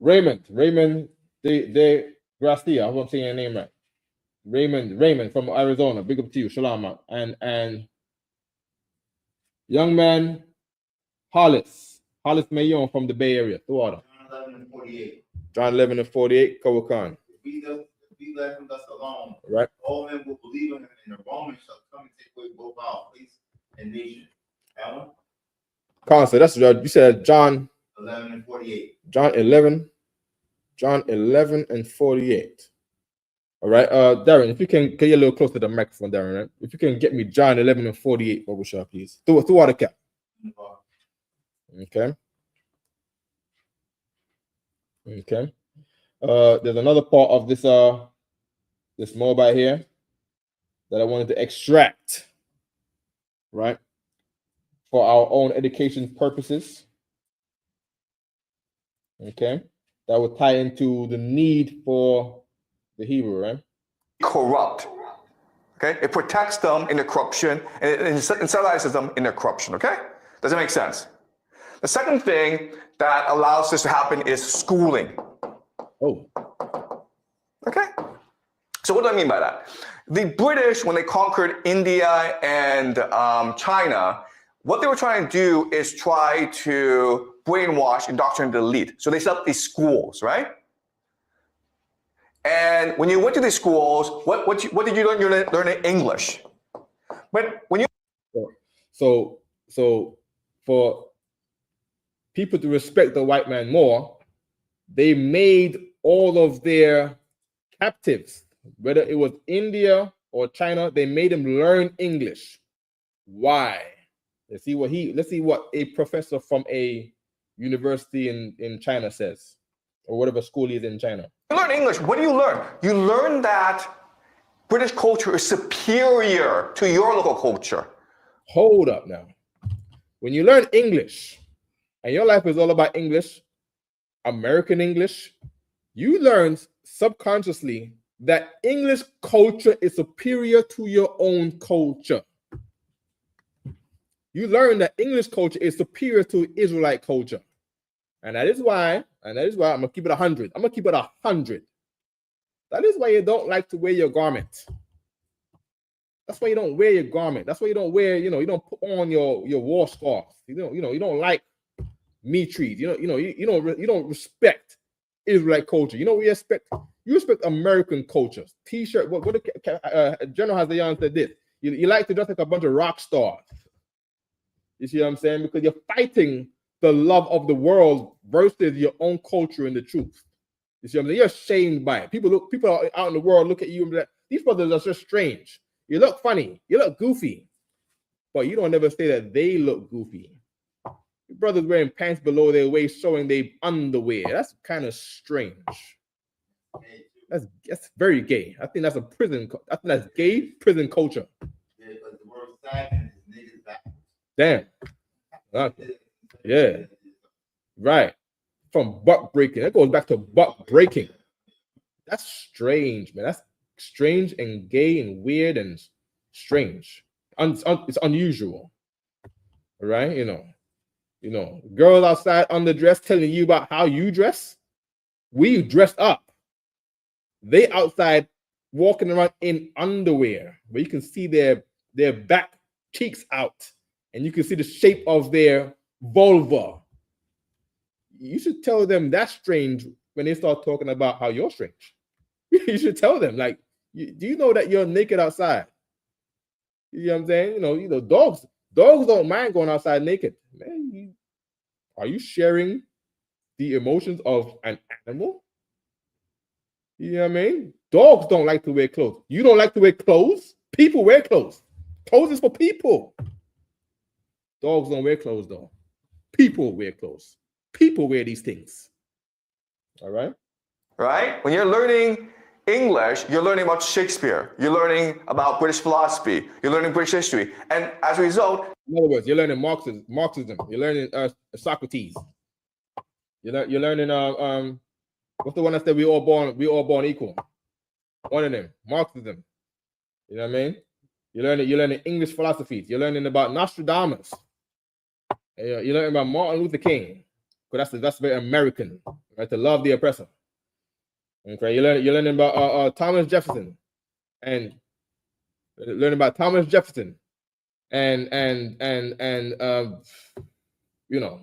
Raymond de Gracia. I hope I'm saying your name right. Raymond from Arizona. Big up to you. Shalom, man. And young man Hollis Mayon from the Bay Area. John
11:48.
John 11:48. Khan.
If we let him thus alone,
right?
All men will believe in him, and the Romans shall come and take away both our place and nation. Alan?
Khan, so that's you said John
11:48.
John 11 and 48. All right, Darren, if you can get you a little closer to the microphone, Darren, right? If you can get me John 11:48, Bubble Shop, please. Through out the cap. Okay. Okay. There's another part of this this mobile here that I wanted to extract, right, for our own education purposes. Okay, that will tie into the need for the Hebrew, right?
Corrupt. Okay, it protects them in the corruption and it incentivizes them in their corruption. Okay, does it make sense? The second thing that allows this to happen is schooling.
Oh,
okay. So what do I mean by that? The British, when they conquered India and China, what they were trying to do is try to brainwash, indoctrinate the elite. So they set up these schools, right? And when you went to these schools, what did you learn? You learned English. But when you
so for people to respect the white man more, they made all of their captives, whether it was India or China, they made them learn English. Why? Let's see what a professor from a university in China says, or whatever school he is in China.
You learn English. What do you learn? You learn that British culture is superior to your local culture.
Hold up now. When you learn English, and your life is all about English, American English, you learn subconsciously that English culture is superior to your own culture. You learn that English culture is superior to Israelite culture. And that is why I'm gonna keep it 100. I'm gonna keep it 100. That is why you don't like to wear your garment. That's why you don't wear your garment. That's why you don't wear, you don't put on your war scarf. You don't like meat trees. You don't respect Israelite culture. You respect American culture. T-shirt. What General Hazayan said this. You like to dress like a bunch of rock stars. You see what I'm saying? Because you're fighting the love of the world versus your own culture and the truth. You see what I'm saying? You're ashamed by it. People out in the world look at you and be like, these brothers are just strange. You look funny. You look goofy. But you don't ever say that they look goofy. Your brothers wearing pants below their waist showing their underwear. That's kind of strange. That's very gay. I think that's gay prison culture.
Yeah, because the word sagging is niggas back.
Damn. Okay. Yeah. Right. From buck breaking. That goes back to buck breaking. That's strange, man. That's strange and gay and weird and strange. It's unusual. Right? Girls outside underdressed telling you about how you dress. We dress up. They outside walking around in underwear where you can see their back cheeks out and you can see the shape of their vulva. You should tell them that's strange when they start talking about how you're strange. You should tell them, like, do you know that you're naked outside? You know what I'm saying? Dogs don't mind going outside naked. Man, are you sharing the emotions of an animal? You know what I mean? Dogs don't like to wear clothes. You don't like to wear clothes? People wear clothes. Clothes is for people. Dogs don't wear clothes, though. People wear clothes. People wear these things. All right?
Right? When you're learning English, you're learning about Shakespeare. You're learning about British philosophy. You're learning British history. And as a result...
In other words, you're learning Marxism. You're learning Socrates. You're learning... what's the one that said we all born equal? One of them, Marxism. You know what I mean? You're learning English philosophies. You're learning about Nostradamus. You're learning about Martin Luther King. Because that's very American, right? To love the oppressor. Okay, you're learning about Thomas Jefferson, and learning about Thomas Jefferson, and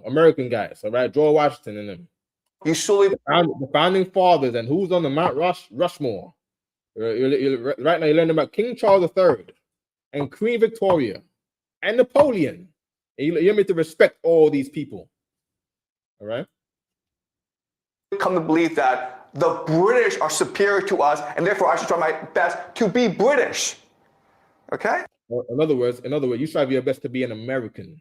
American guys, all right, George Washington and them.
You slowly
the founding fathers and who's on the Mount Rushmore. Right now, you're learning about King Charles III and Queen Victoria and Napoleon. And you're meant to respect all these people. All right.
Come to believe that the British are superior to us, and therefore I should try my best to be British. Okay?
In other words, you strive your best to be an American.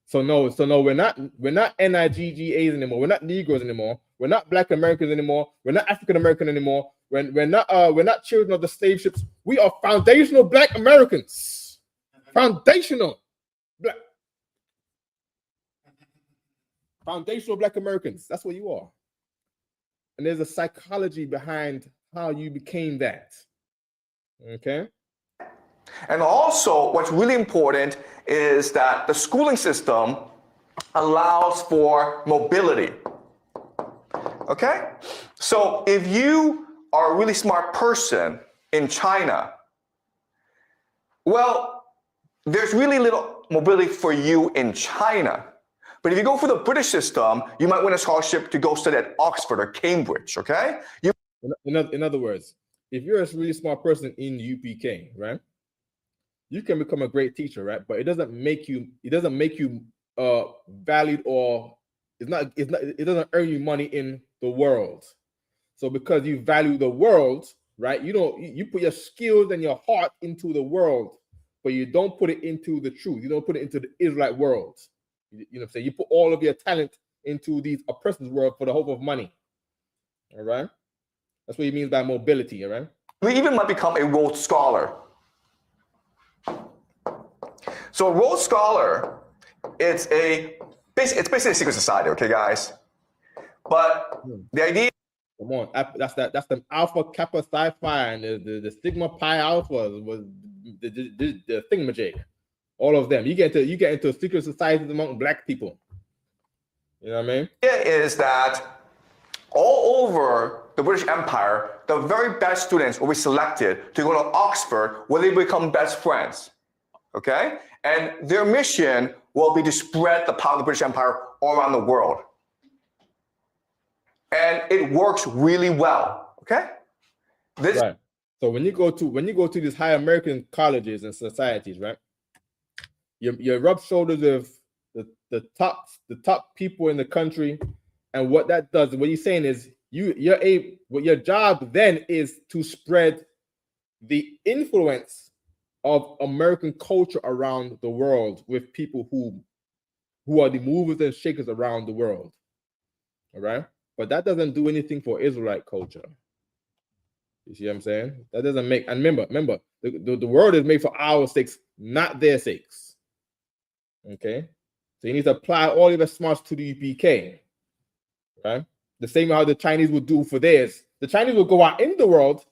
So no, we're not NIGGAs anymore. We're not Negroes anymore. We're not Black Americans anymore. We're not African American anymore. We're not children of the slave ships. We are foundational Black Americans. Foundational Black Americans. That's what you are. And there's a psychology behind how you became that. Okay?
And also, what's really important is that the schooling system allows for mobility. Okay? So if you are a really smart person in China, well, there's really little mobility for you in China. But if you go for the British system, you might win a scholarship to go study at Oxford or Cambridge, okay?
In other words, if you're a really smart person in UPK, right? You can become a great teacher, right? But it doesn't make you valued, or it doesn't earn you money in the world. So because you value the world, right? You put your skills and your heart into the world, but you don't put it into the truth. You don't put it into the Israelite world. You know what I'm saying? You put all of your talent into these oppressors' world for the hope of money. All right? That's what he means by mobility, all right?
We even might become a Rhodes Scholar. So a Rhodes Scholar, it's basically a secret society, okay, guys? But the idea.
Come on, that's the Alpha Kappa Psi Phi and the Sigma Pi Alpha was the thingamajig. All of them. You get into secret societies among Black people. You know what I mean?
The idea is that all over the British Empire, the very best students will be selected to go to Oxford, where they become best friends. Okay? And their mission will be to spread the power of the British Empire all around the world. And it works really well. Okay?
Right. So when you go to these high American colleges and societies, right? You rub shoulders with the top people in the country, and what that does, what you're saying is your job then is to spread the influence of American culture around the world with people who are the movers and shakers around the world. All right, but that doesn't do anything for Israelite culture. You see what I'm saying? That doesn't make. And remember, the world is made for our sakes, not their sakes. Okay, so you need to apply all of your smarts to the UPK, right? The same how the Chinese will do for theirs. The Chinese will go out in the world,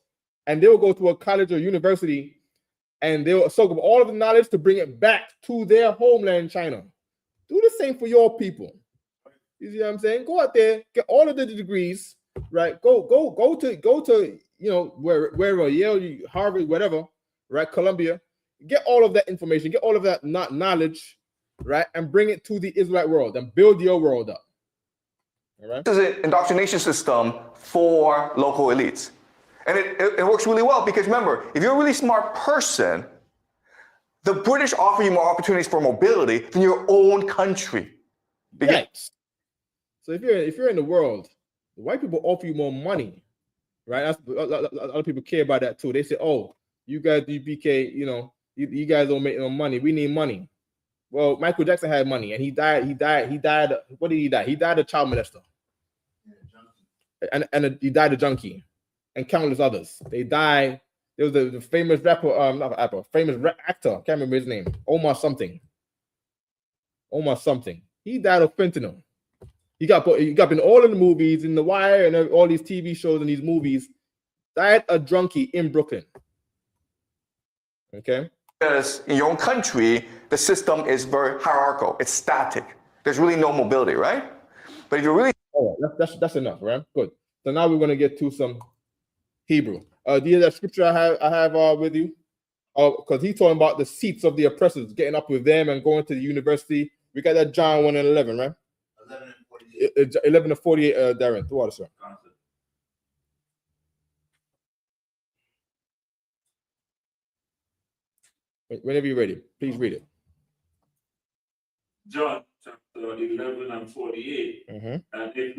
and they will go to a college or university, and they will soak up all of the knowledge to bring it back to their homeland, China. Do the same for your people. You see what I'm saying? Go out there, get all of the degrees, right? Go to wherever, Yale, Harvard, whatever, right? Columbia. Get all of that information, get all of that knowledge, right, and bring it to the Israelite world and build your world up. All right.
This is an indoctrination system for local elites. And it works really well because remember, if you're a really smart person, the British offer you more opportunities for mobility than your own country.
Yes. So if you're in the world, the white people offer you more money, right? That's a lot of people care about that too. They say, "Oh, you guys UPK, you guys don't make no money. We need money." Well, Michael Jackson had money, and he died. What did he die? He died a child molester, and he died a junkie, and countless others. They died. There was the famous rapper, famous actor. Can't remember his name. Omar something. He died of fentanyl. He got in all of the movies, in The Wire, and all these TV shows and these movies. Died a junkie in Brooklyn. Okay.
Because in your own country, the system is very hierarchical. It's static. There's really no mobility, right? But if you're really...
Oh, that's enough, right? Good. So now we're going to get to some Hebrew. Do you have that scripture I have with you? Because he's talking about the seats of the oppressors, getting up with them and going to the university. We got that John 1 and 11, right?
11 and 48.
11 to 48, Darren. Throughout, sir. Whenever you're ready, please read it.
John chapter 11 and 48.
Mm-hmm.
And if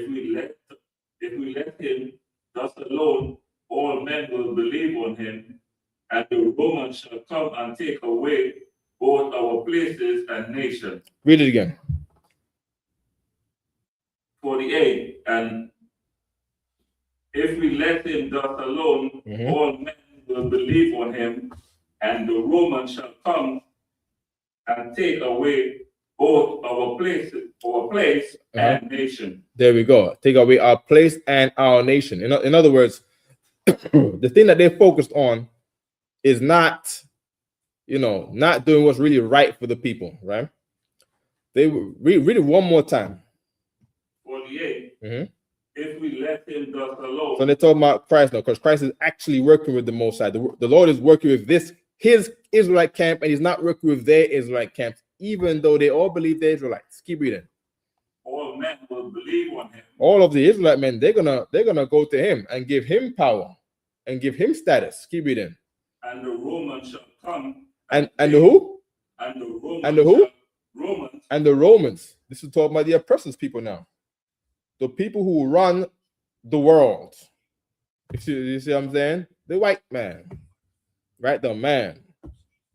we let if we let him thus alone, all men will believe on him, and the Romans shall come and take away both our places and nations.
Read it again.
48. And if we let him thus alone, all men will believe on him, and the Romans shall come and take away both our place and nation.
There we go. Take away our place and our nation. In other words, the thing that they focused on is not, not doing what's really right for the people, right? They read it one more time.
48. If we let him thus alone.
So they're talking about Christ now, because Christ is actually working with the Most High. The Lord is working with his Israelite camp, and he's not working with their Israelite camps, even though they all believe they're Israelites. Keep reading.
All men will believe on him.
All of the Israelite men, they're gonna go to him and give him power and give him status. Keep reading.
And the Romans shall come.
And the who?
And the Romans.
And the who?
Romans.
And the Romans. This is talking about the oppressors people now. The people who run the world. You see what I'm saying? The white man. Right? The man.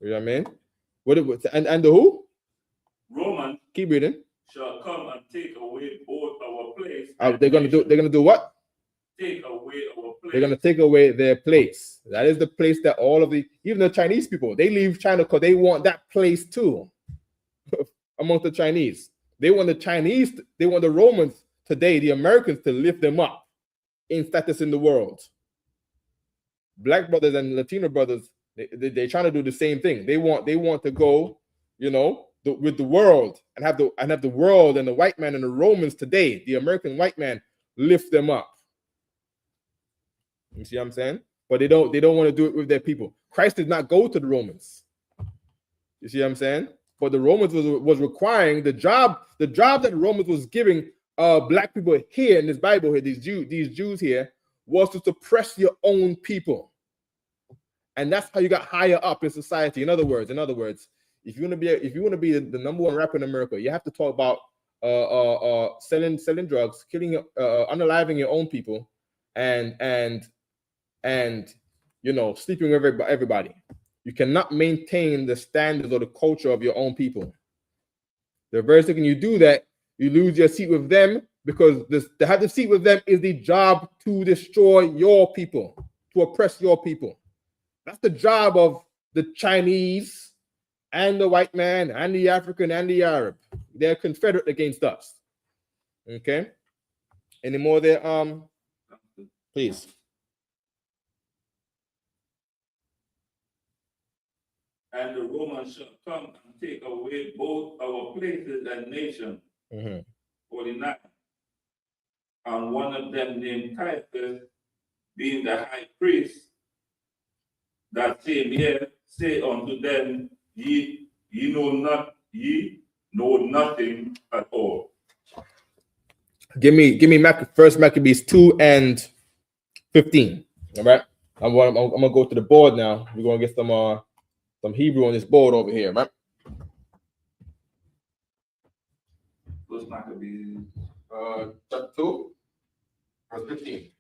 You know what I mean? And the who?
Romans.
Keep reading.
Shall come and take away both our place.
They're gonna do what?
Take away our place.
They're gonna take away their place. That is the place that even the Chinese people, they leave China because they want that place too. Amongst the Chinese. They want the Romans today, the Americans, to lift them up in status in the world. Black brothers and Latino brothers, they're trying to do the same thing. They want to go, with the world and have the world and the white man and the Romans today, the American white man, lift them up. You see what I'm saying? But they don't want to do it with their people. Christ did not go to the Romans. You see what I'm saying? But the Romans was requiring the job that the Romans was giving black people here in this Bible here, these Jews here, was to suppress your own people. And that's how you got higher up in society. In other words, if you want to be the number one rapper in America, you have to talk about selling drugs, killing, unaliving your own people, and sleeping with everybody. You cannot maintain the standards or the culture of your own people. The very second you do that, you lose your seat with them, because to have the seat with them is the job to destroy your people, to oppress your people. That's the job of the Chinese and the white man and the African and the Arab. They're confederate against us. Okay? Any more there? Please.
And the Romans shall come and take away both our places and nations. 49. And one of them named Caiaphas, being the high priest, that same year, say unto them, ye know nothing at all.
Give me First Maccabees 2 and 15. All right. I'm gonna go to the board now. We're gonna get some Hebrew on this board over here, right?
First Maccabees,
chapter 2, verse 15.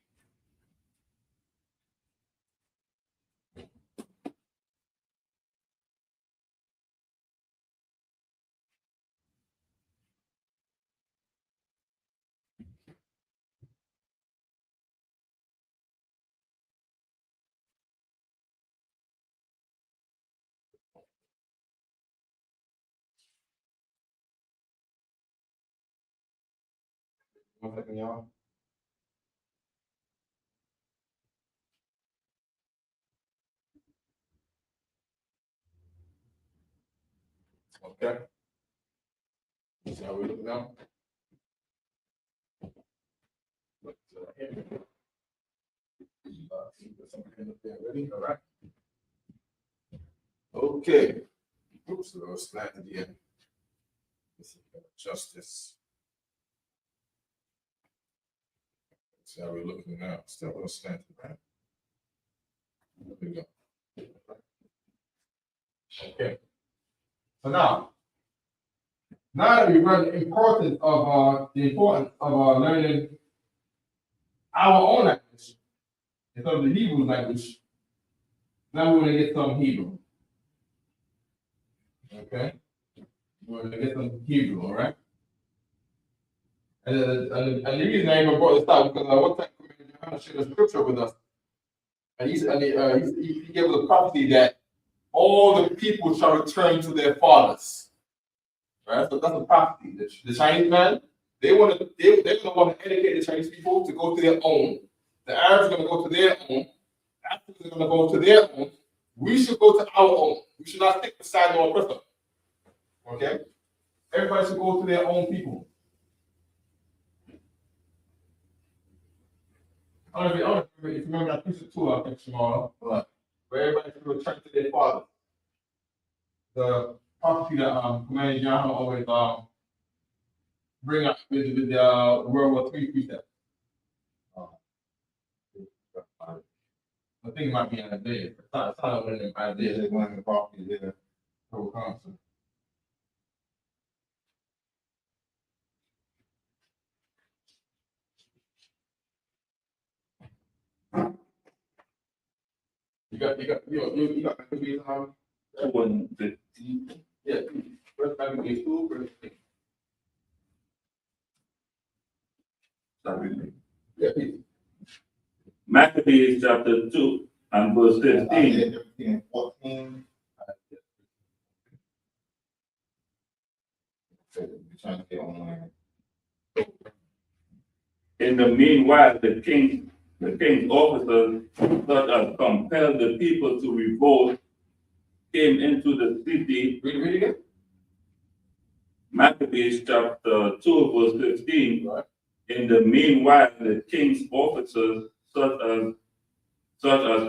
One second, y'all. Okay. See how we look now. Ready? All right. Okay. Oops, a little slant at the end. Let's see if I can adjust this. See how we're looking now. Still a little slanted, right? There we go. Okay. So now that we've read the importance of learning our own language, instead of the Hebrew language. Now we're gonna get some Hebrew. Okay? We're gonna get some Hebrew, all right? And the reason I even brought this up because one time Johanna shared a scripture with us, and he gave us a prophecy that all the people shall return to their fathers. Right? So that's a prophecy. The Chinese man, they're gonna want to educate the Chinese people to go to their own. The Arabs are gonna go to their own. Africans are gonna go to their own. We should go to our own. We should not stick beside no oppressor. Okay? Everybody should go to their own people. I don't know if you remember that piece of tool I think tomorrow, where everybody should return to their father. The prophecy that Commander John always bring up with the World War III precept. I think it might be an idea. It's not one of them ideas.
It's one of the properties there.
So constant. You got these
1:15.
yeah, first Maccabees 2, verse 15.
Sorry.
Yeah, please.
Maccabees chapter 2 and verse 15.
14. Trying to get online.
In the meanwhile, the king's officers that had compelled the people to revolt came into the city.
Read again.
Maccabees chapter 2 verse 15.
Right.
In the meanwhile, the king's officers such as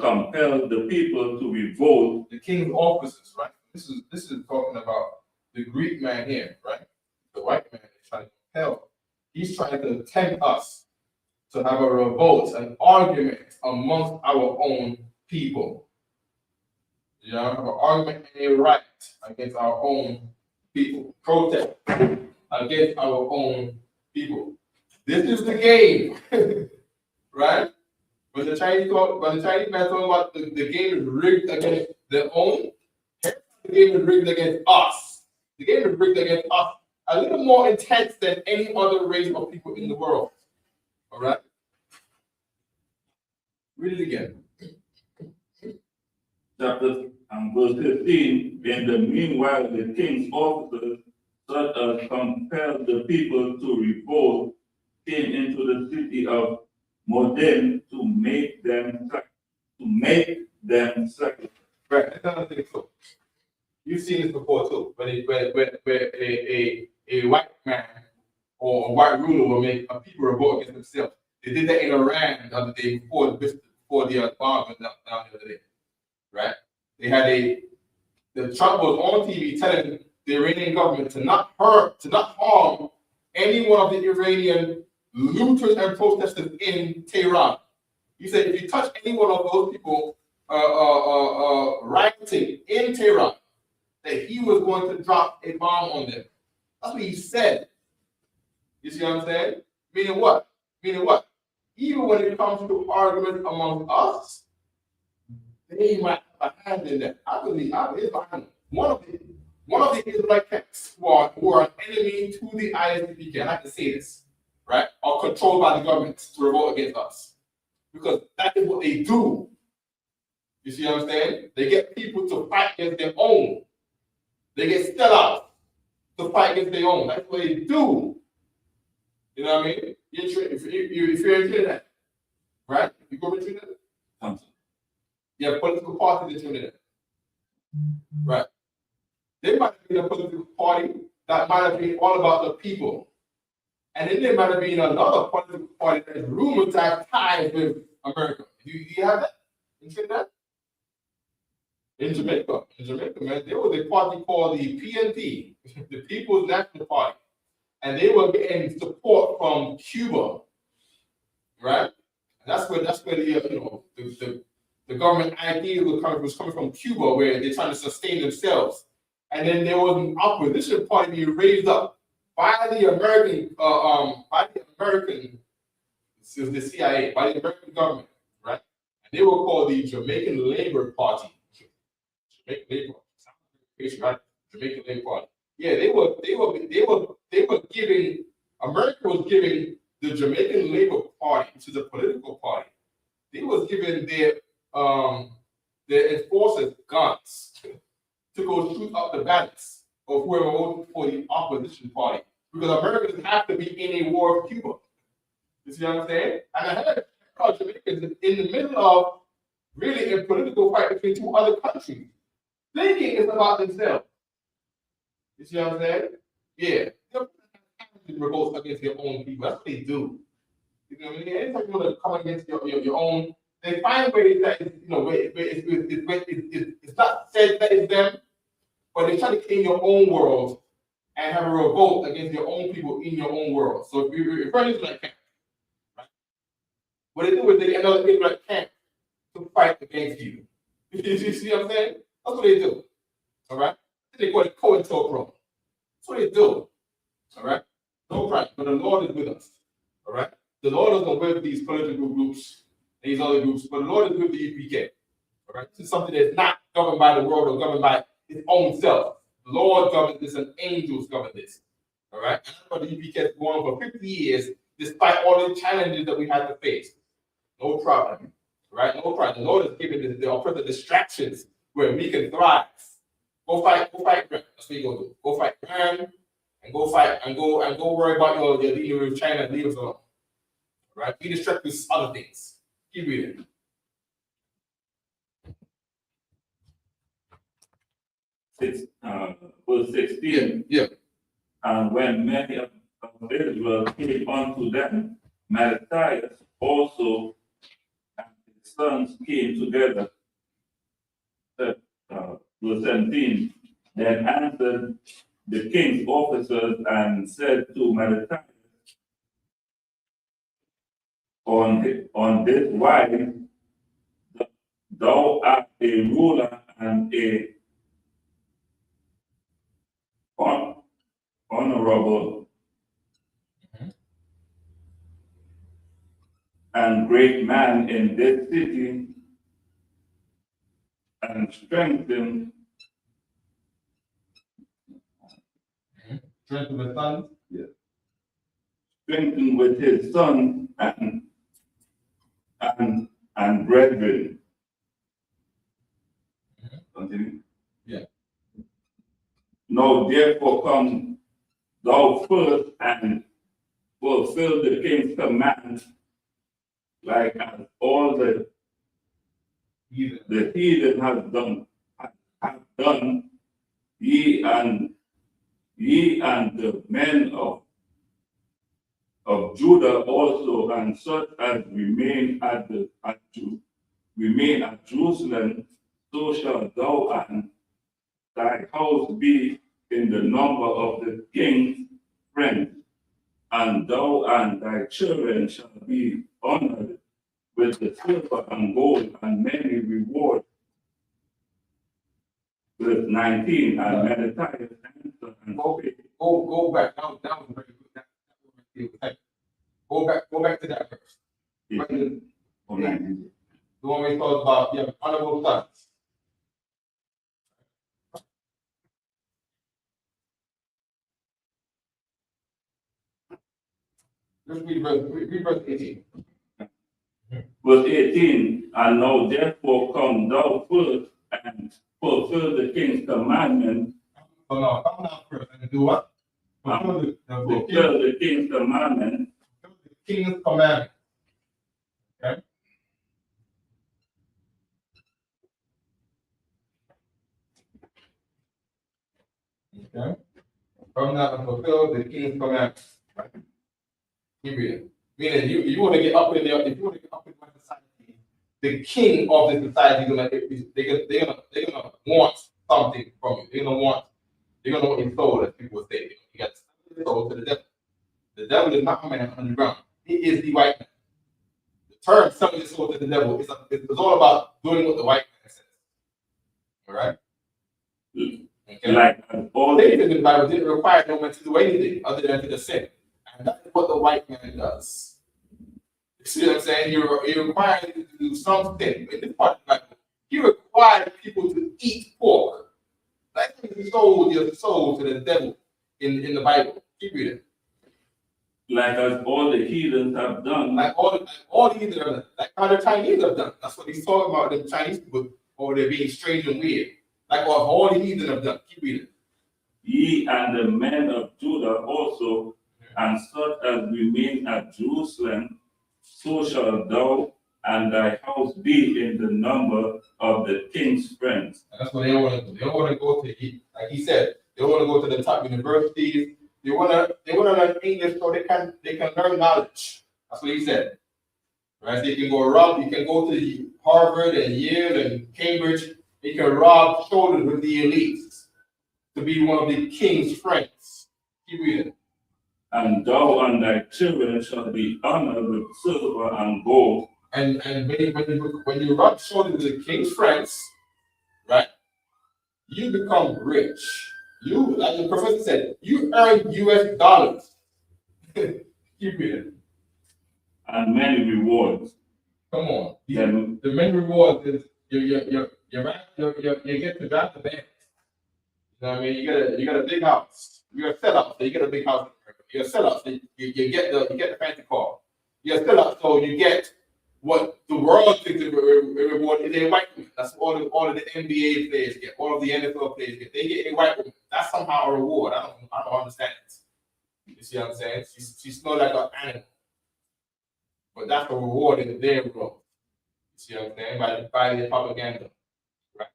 compelled the people to revolt.
The king's officers, right? This is talking about the Greek man here, right? The white man is trying to compel. He's trying to tempt us to have a revolt, an argument amongst our own people. You know, have an argument and a right against our own people. Protest against our own people. This is the game, right? When the Chinese man talking about the game is rigged against their own, the game is rigged against us. The game is rigged against us. A little more intense than any other race of people in the world. All right? Read it again.
Chapter and verse 15. In the meanwhile, the king's officers such as compelled the people to revolt came into the city of Modin to make them sacrifice.
Right, another thing too. You've seen this before too. When a white man or a white ruler will make a people revolt against themselves. They did that in Iran the other day before the bomb went down the other day. Right? They had the Trump was on TV telling the Iranian government to not harm any one of the Iranian looters and protesters in Tehran. He said if you touch any one of those people rioting in Tehran, that he was going to drop a bomb on them. That's what he said. You see what I'm saying? Meaning what? Even when it comes to arguments among us, they might have a hand in that. I believe one of the Israelite camps who are an enemy to the ISPK, and I have to say this, right? Are controlled by the government to revolt against us. Because that is what they do. You see what I'm saying? They get people to fight against their own. They get Stellars to fight against their own. That's what they do. You know what I mean? If you're in Trinidad, right? You go to Trinidad? You have political parties in Trinidad. Right. There might have been a political party that might have been all about the people. And then there might have been another political party that is rumored to have ties with America. Do you have that in Trinidad? In Jamaica, man, there was a party called the PNP, the People's National Party, and they were getting support from Cuba, right? And that's where the government idea was coming from Cuba, where they're trying to sustain themselves. And then there was an opposition party being raised up by the American it was the CIA, by the American government, right? And they were called the Jamaican Labor Party. Jamaican Labor Party, right? Jamaican Labor Party. Yeah, they were giving, America was giving the Jamaican Labor Party, which is a political party. They was giving their enforcers guns to go shoot up the ballots of whoever voted for the opposition party. Because Americans have to be in a war with Cuba. You see what I'm saying? And I heard Jamaicans in the middle of really a political fight between two other countries, thinking it's about themselves. You see what I'm saying? Yeah. They revolt against their own people. That's what they do. You know what I mean? Anytime you want to come against your own, they find ways that it's not said that it's them, but they try to clean your own world and have a revolt against your own people in your own world. So if you're referring to like camp, right? What they do is they get another Israelite camp to fight against you. You see what I'm saying? That's what they do. All right? They call it COINTELPRO. That's what they do. All right? No problem. But the Lord is with us. All right? The Lord isn't with these political groups and these other groups, but the Lord is with the UPK. All right? This is something that's not governed by the world or governed by its own self. The Lord governs this and angels govern this. All right? And that's why the UPK has gone on for 50 years, despite all the challenges that we had to face. No problem. Right? No problem. The Lord has given the oppressor distractions where we can thrive. Go fight, That's what you go do. Go fight Iran and go fight and go worry about your dealing with China and leave us alone. Right? Be distracted with other things. Keep reading.
Verse 16.
Yeah.
And when many of Israel came unto them, Matthias also and his sons came together. Verse 17. Then answered the king's officers and said to Matthias, on this wise, thou art a ruler and a honorable and great man in this city, and strengthen
the sons. Yeah.
Strengthen with his son and brethren. Continue.
Yeah.
Now therefore come thou first and fulfill the king's command, like as all the heathen have done, ye and the men of Judah also, and such as remain at Jerusalem, so shall thou and thy house be in the number of the king's friends, and thou and thy children shall be honored with the silver and gold and many rewards. Verse 19, and Matthias answered and
Go back. That was very good. Go back to that verse.
Yeah.
The one we talked about, honorable sons. Let's read verse 18.
Verse 18, and now therefore come thou first and fulfill the king's commandment.
So now, come down first and do what?
Fulfill the king's commandment.
The king's commandment. Okay? Okay? Come down and fulfill the king's commandment. Right? Keep reading. Meaning you want to get up in there, if you want to get up in one society, the king of the society they're gonna want something from you. They're gonna want your soul, as people would say. You got to sell your soul to the devil. The devil is not a man on the ground. He is the white man. The term selling your soul to the devil is all about doing what the white man says. All right? Okay.
Like all
Satan in the Bible didn't require no man to do anything other than to just sin. And that's what the white man does. see what I'm saying? He required you to do something. In this part of the Bible, he required people to eat pork. Like he sold your soul to the devil in the Bible. Keep reading.
Like as all the heathens have done.
Like all the heathens have done. Like how the Chinese have done. That's what he's talking about, the Chinese people, or they're being strange and weird. Like what all the heathen have done. Keep reading.
Ye and the men of Judah also, and such as remain at Jerusalem, so shall thou and thy house be in the number of the king's friends.
And that's what they want to do. They don't want to go to, like he said, they want to go to the top universities. They want to learn English so they can learn knowledge. That's what he said. Right? So you can go to Harvard and Yale and Cambridge. You can rub shoulders with the elites to be one of the king's friends. Keep reading.
And thou and thy children shall be honored with silver and gold.
And when you rub shoulders with the king's friends, right, you become rich. You, like the professor said, you earn US dollars. Keep reading.
And many rewards.
Come on.
Then,
the main reward is you get to drive the Benz. You know what I mean? You got a big house. You're a sellout, so you get a big house. You're a sellout, so you get the fancy car. You're a sellout, so you get what the world thinks the reward is a white woman. That's all of the NBA players get, all of the NFL players get. They get a white woman. That's somehow a reward. I don't understand it. You see what I'm saying? She's not like an animal. But that's a reward in their role. You see what I'm saying? By the propaganda. Right?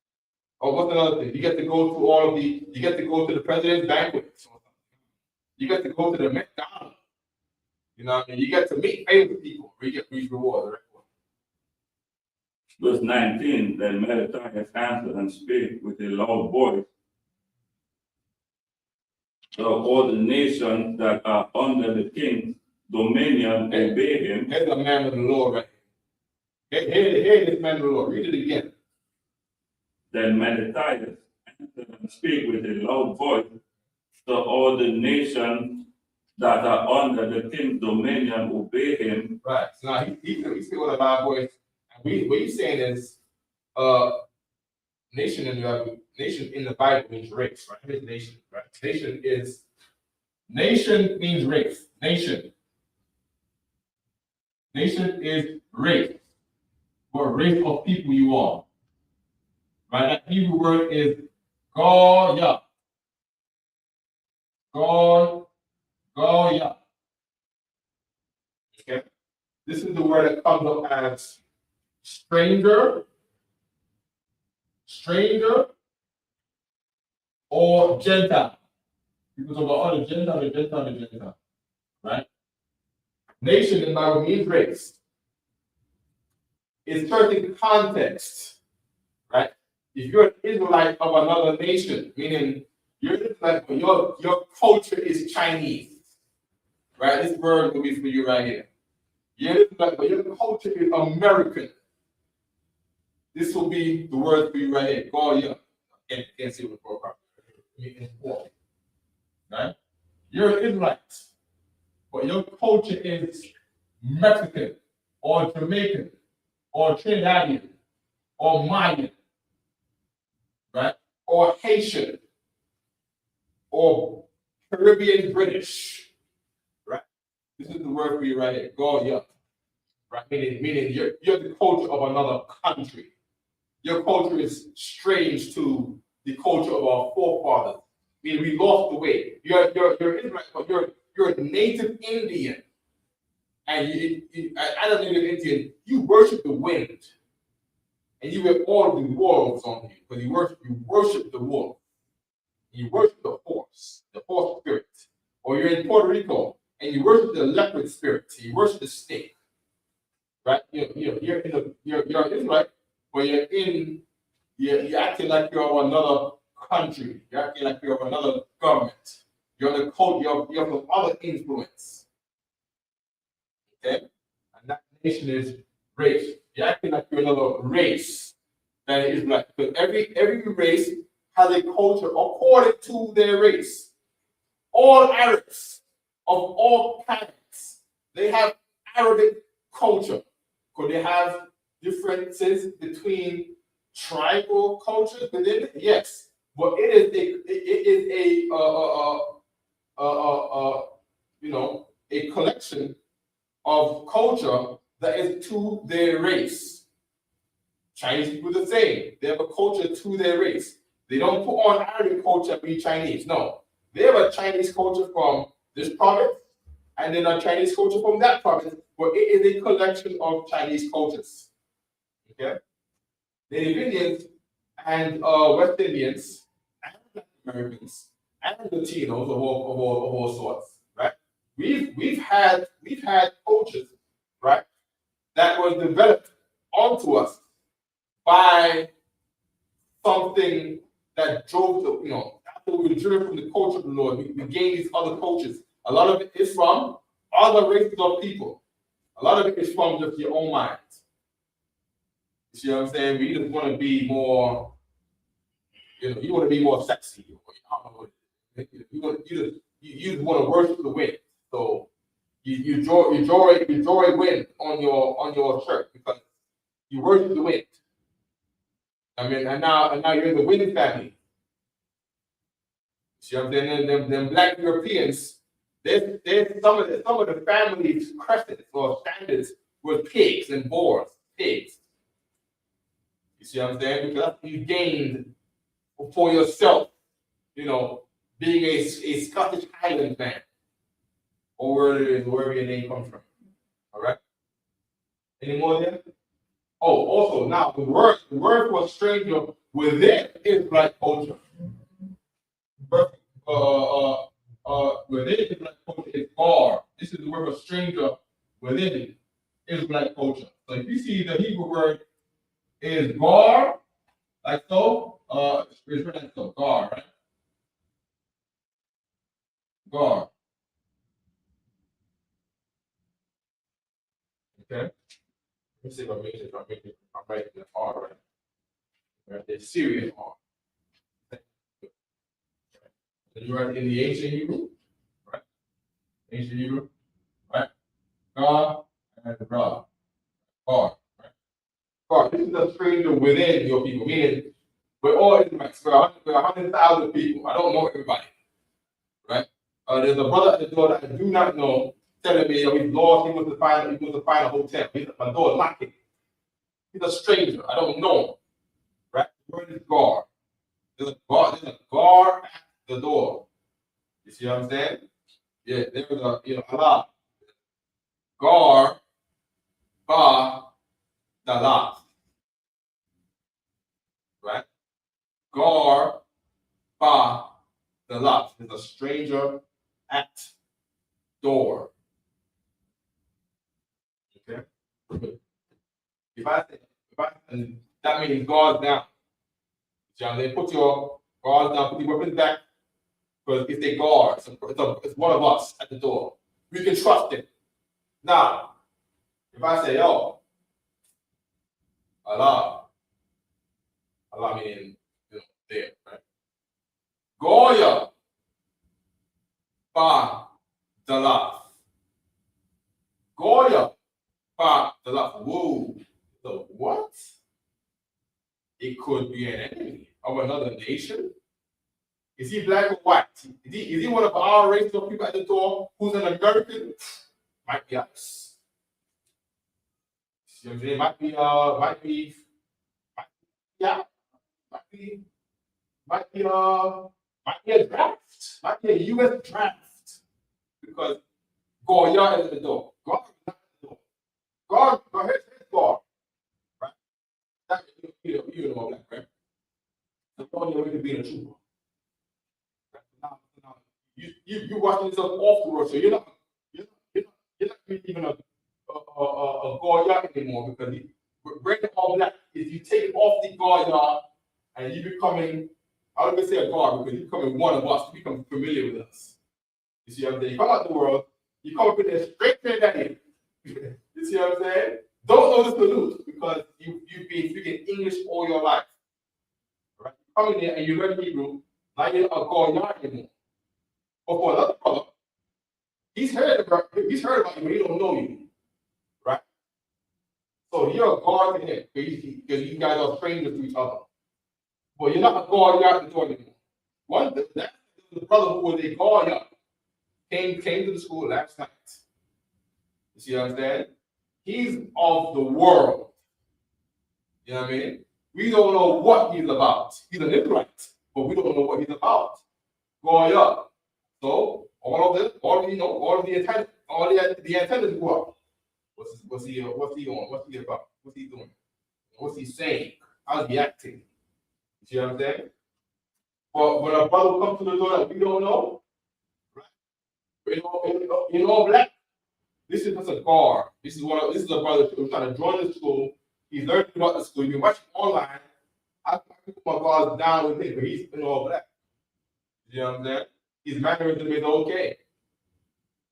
Oh, what's another thing? You get to go to the president's banquets. You get to go to the McDonald's. You know what I mean? You get to meet famous people where you get these rewards. Right?
Verse 19, then Melikiah answered and spake with a loud voice. So all the nations that are under the king's dominion obey him.
Here's the man of the Lord right here. Here this man of the Lord. Read it again.
Then Melikiah answered and spake with a loud voice. So all the nations that are under the king's dominion obey him. Right. So now he speaks with a loud voice. And what he's saying is, nation in the Bible means race, right? It is nation, right? Nation means race. Nation is race. What race of people you are. Right? That Hebrew word is Goya. Goya. Okay? This is the word that comes up as stranger, or Gentile. People talk about Gentile, right? Nation in the Bible means race. In certain contexts, right? If you're an Israelite of another nation, meaning you're like your culture is Chinese, right? This word will be for you right here. You're like, but your culture is American. This will be the word for you right here. Goya. Can't see what the right? You're an Israelite, but your culture is Mexican or Jamaican or Trinidadian or Mayan, right? Or Haitian or Caribbean British, right? This is the word for you right here. Goya, right? Meaning you're the culture of another country. Your culture is strange to the culture of our forefathers. I mean, we lost the way. You're Israelite, but you're a native Indian. And as a native Indian, you worship the wind. And you have all the wolves on you. But you worship the wolf. You worship the horse spirit. Or you're in Puerto Rico and you worship the leopard spirit. You worship the snake. Right? You're Israelite, but you're acting like you're of another country. You're acting like you're of another government. You're the cult, you're from other influence. Okay? And that nation is race. You're acting like you're another race than it is like. Because every race has a culture according to their race. All Arabs of all kinds, they have Arabic
culture? Could they have differences between tribal cultures within it? Yes, but it is you know, a collection of culture that is to their race. Chinese people the same. They have a culture to their race. They don't put on Arab culture and be Chinese. No, they have a Chinese culture from this province, and then a Chinese culture from that province. But it is a collection of Chinese cultures. Okay, Native Indians and West Indians and Black Americans and Latinos of all sorts, right? We've had cultures, right, that was developed onto us by something that drove the, you know, after we were driven from the culture of the Lord, we gained these other cultures. A lot of it is from other races of people. A lot of it is from just your own mind. You see what I'm saying? We just want to be more, you know, you want to be more sexy. I don't know what it is. You just want to worship the wind. So you enjoy wind on your shirt because you worship the wind. I mean, and now you're in the winning family. See what I'm saying? Them Black Europeans, there's some of the families' crescents or standards were pigs and boars, pigs. You see what I'm saying? Because that's what you gained for yourself, you know, being a Scottish Highland man, or wherever your name comes from. All right. Any more there? Oh, also now the word for stranger within Israelite culture. Within Israelite culture is gar. This is the word for stranger within Israelite culture. So if you see the Hebrew word is gar, like so, it's written like so, gar, right? Gar. Okay. Let me see if I make it. I'm writing the R right. Right. The Syrian R. And you write in the ancient Hebrew, right? Ancient Hebrew, right? God and God. God, right? God. This is a stranger within your people, meaning we're all Israelites. We're 100,000 people. I don't know everybody, right? There's a brother at the door that I do not know telling me he's lost. He wants to find a hotel. My door is knocking. He's a stranger. I don't know him, right? The word is God. There's a guard at the door. You see what I'm saying? Yeah, there was Allah. Gar, ba, dalat. Right? Gar, ba, dalat. There's a stranger at door. Okay? And that means guards down. So they put your guards down, put your weapons back, because if they guard, it's one of us at the door. We can trust him. Now, if I say, yo, Allah meaning, there, right? Goya, ba, dalaf. Goya, ba, dalaf. Whoa. So what? It could be an enemy of another nation. Is he black or white? Is he one of our race of people at the door who's an American? Might be us. You know what I'm saying? Might be a draft. Might be a U.S. draft. Because Goya is at the door. God is not at the door. God, here's God. Right? That, you know black, right? The on your way to being a trooper. Now, you watching yourself off the road, so you're not really even a Goya anymore, because breaking all that is you take off the Goya and you becoming, I don't even say a God, because you're becoming one of us, you become familiar with us. You see what I'm saying? You come out the world, you come up in there straight to that. You see what I'm saying? Don't know the salute, because you've been speaking English all your life. Right? You come in there and you learn Hebrew, now you're a Goya anymore. But for another brother, he's heard about you, but he don't know you. Right? So you're a guard to him because you guys are strangers to each other. But you're not a guard, you're out the door anymore. That's the brother who was a guard came to the school last night. You see what I'm saying? He's of the world. You know what I mean? We don't know what he's about. He's an Israelite, but we don't know what he's about. Going up. So all of the antennas go up. What's he on? What's he about? What's he doing? What's he saying? How's he acting? You see what I'm saying? But when a brother comes to the door that we don't know, right? In all black, this is just a guard. This is a brother who's trying to join the school. He's learning about the school. He's been watching online. I put my guards down with him, but he's in all black. You know what I'm saying? His mannerism is okay.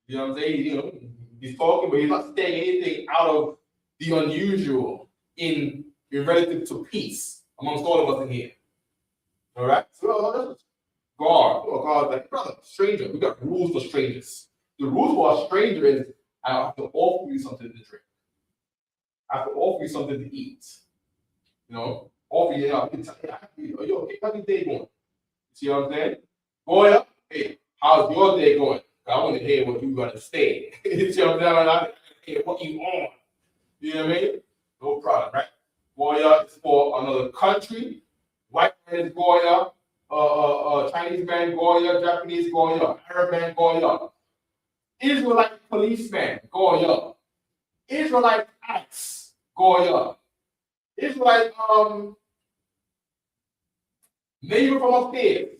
You know what I'm saying? He's talking, but he's not saying anything out of the unusual in relative to peace amongst all of us in here. All right? So guard, like, brother, stranger. We got rules for strangers. The rules for a stranger is I have to offer you something to drink. I have to offer you something to eat. Offer you, are you okay? How's your day going? See what I'm saying? Going up, hey, how's your day going? I want to hear what you got to say. You see what I'm saying? I want to hear what you on. You know what I mean? No problem, right? Goya is for another country. White man is Goya. Chinese man Goya. Japanese Goya. Arab man Goya. Israelite policeman Goya. Israelite axe Goya. Israelite neighbor from upstairs.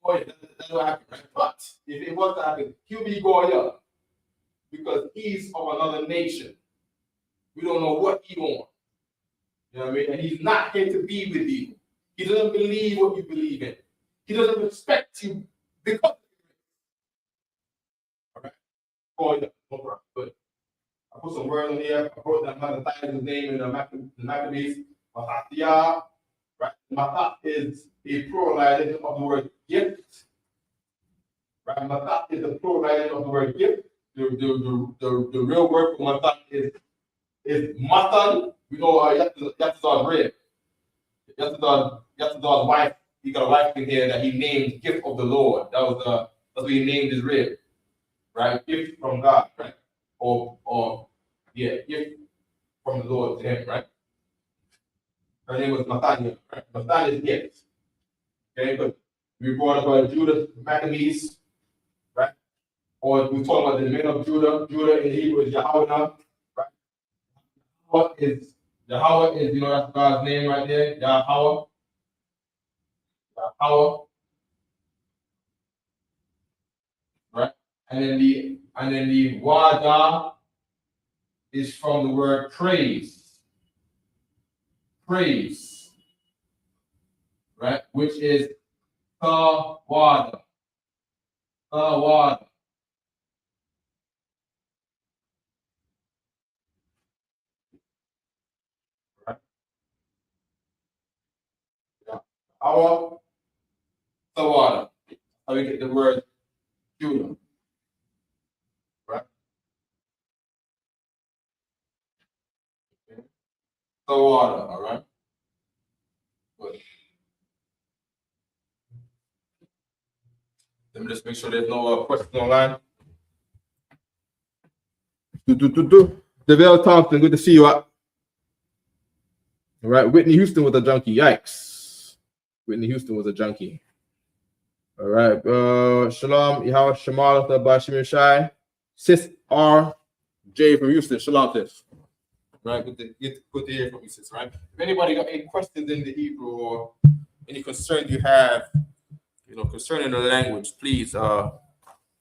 Goya. That's what happened, right? But if it was to happen, he'll be Goya because he's of another nation. We don't know what he wants. You know what I mean? And he's not here to be with you. He doesn't believe what you believe in. He doesn't respect you because all right. Goya, no problem. Good. I put some words on here. I wrote that Mattathiah's name in the Maccabees. Mattathiah, right? Mattat is a pluralization of the word gift. Right? Mattat is the pluralization of the word gift. The real word for Mattat is matan. We know Yatzad's rib. Yatzad's wife. He got a wife in here that he named gift of the Lord. That's what he named his rib. Right? Gift from God, right? Gift from the Lord to him, right? Her name was Matania, right? Matania is gift. Okay, but we brought up Judah Maccabees, right? Or we talk about the men of Judah. Judah in Hebrew is Yahweh, right? What is Yahweh? Is that's God's name right there, Yahweh. Yahweh, right? And then the Wada is from the word praise. Praise, right? Which is Tawada. Tawada. Right? Yeah. Our Tawada. How we get the word Judah. Right? Tawada, all right? Good. Let me just make sure there's no questions online. DeVale Thompson, good to see you. All right, Whitney Houston was a junkie. Yikes. Whitney Houston was a junkie. All right, Shalom, Yahweh Shamal, Bashim Shai. Sis R.J. from Houston. Shalom, sis. Right, good to hear from you, sis, right? If anybody got any questions in the Hebrew or any concerns you have, concerning the language, please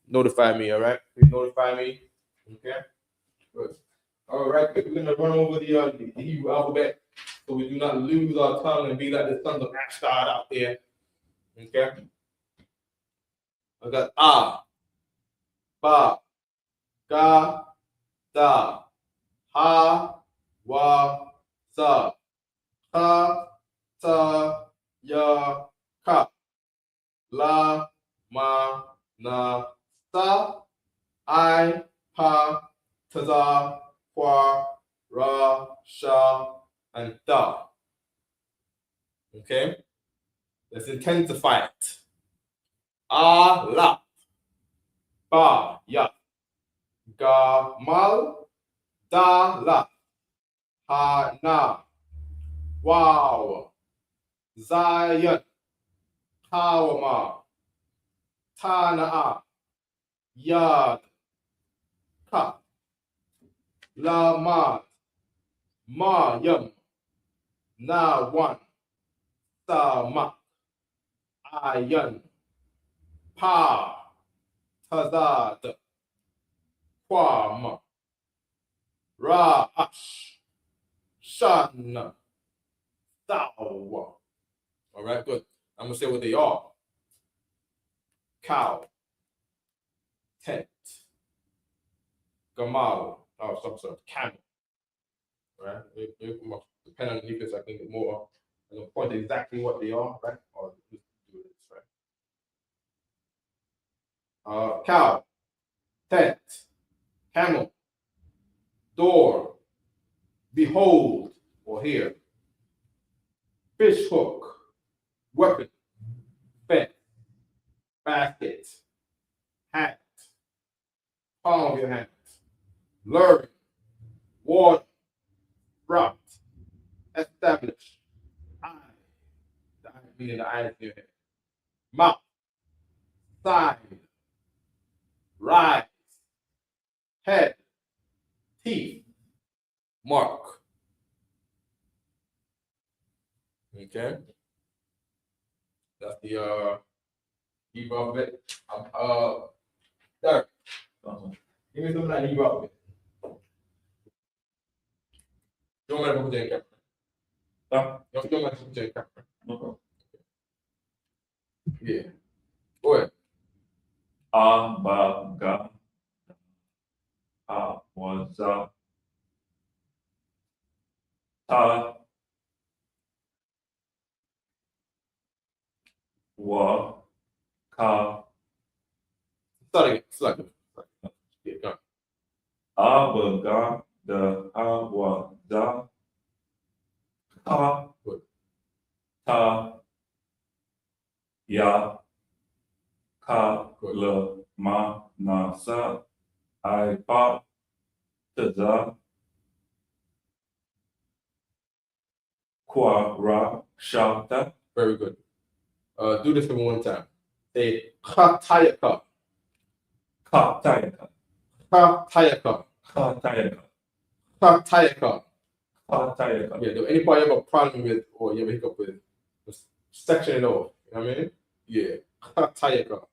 notify me, all right? Please notify me, okay? Good. All right, we're going to run over the Hebrew alphabet so we do not lose our tongue and be like the sons of Ashdod out there, okay? I got Ba, Ga, Da, Ha, Wa, Sa, Ha, Ta, Ya, Ka. La, ma, na, sa, I, pa, taza, Kwa, Ra, Sha, and Da. Okay? Let's intensify it. La, Ba, Ya, Ga, Mal, Da, La, Ha, Na, Wow, Zion, Tawama, Tana'a, Yad, Ka, La, Ma, Yum, Na, One, Sa, Ma, Ayan, Pa, Tazad, Kwam, Ra, Ash, Shan, Thou. All right, good. I'm gonna say what they are. Cow, tent, gamal. Oh, sorry, camel. Right? Depending on the nucleus, I can get more. I can point exactly what they are, right? Or just do this, right? Cow, tent, camel, door, behold, or hear, fish hook, weapon, fence, basket, hat, palm of your hand, learn, water, route, establish, eye, the eye meaning the eyes in your head, mouth, side, rise, head, teeth, mark. Okay, that's the Hebrew alphabet. Derek, give me some of that Hebrew alphabet. Don't matter what you're doing, don't matter what you're doing. Yeah, go ahead.
Ba, Ga, Wa, Za, Ta, Wa, Ka,
Start again. Start again. Yeah, go.
Ba, Ga, Da, Wa, Da, Ka,
Good.
Ta, Ya, Ka,
Good.
La, Ma, Na, Sa, I, Pa, Ta, Za, Kwa, Ra, Sha, Ta.
Very good. Do this for one time. Say Khatayaka.
Ka, Tayaka,
Khatayaka.
Ka, Tayaka,
Khatayaka.
Ka, Tayaka.
Yeah, do anybody have a problem with or you have a hiccup with? Just section it off. You know what I mean? Yeah. Khatayaka.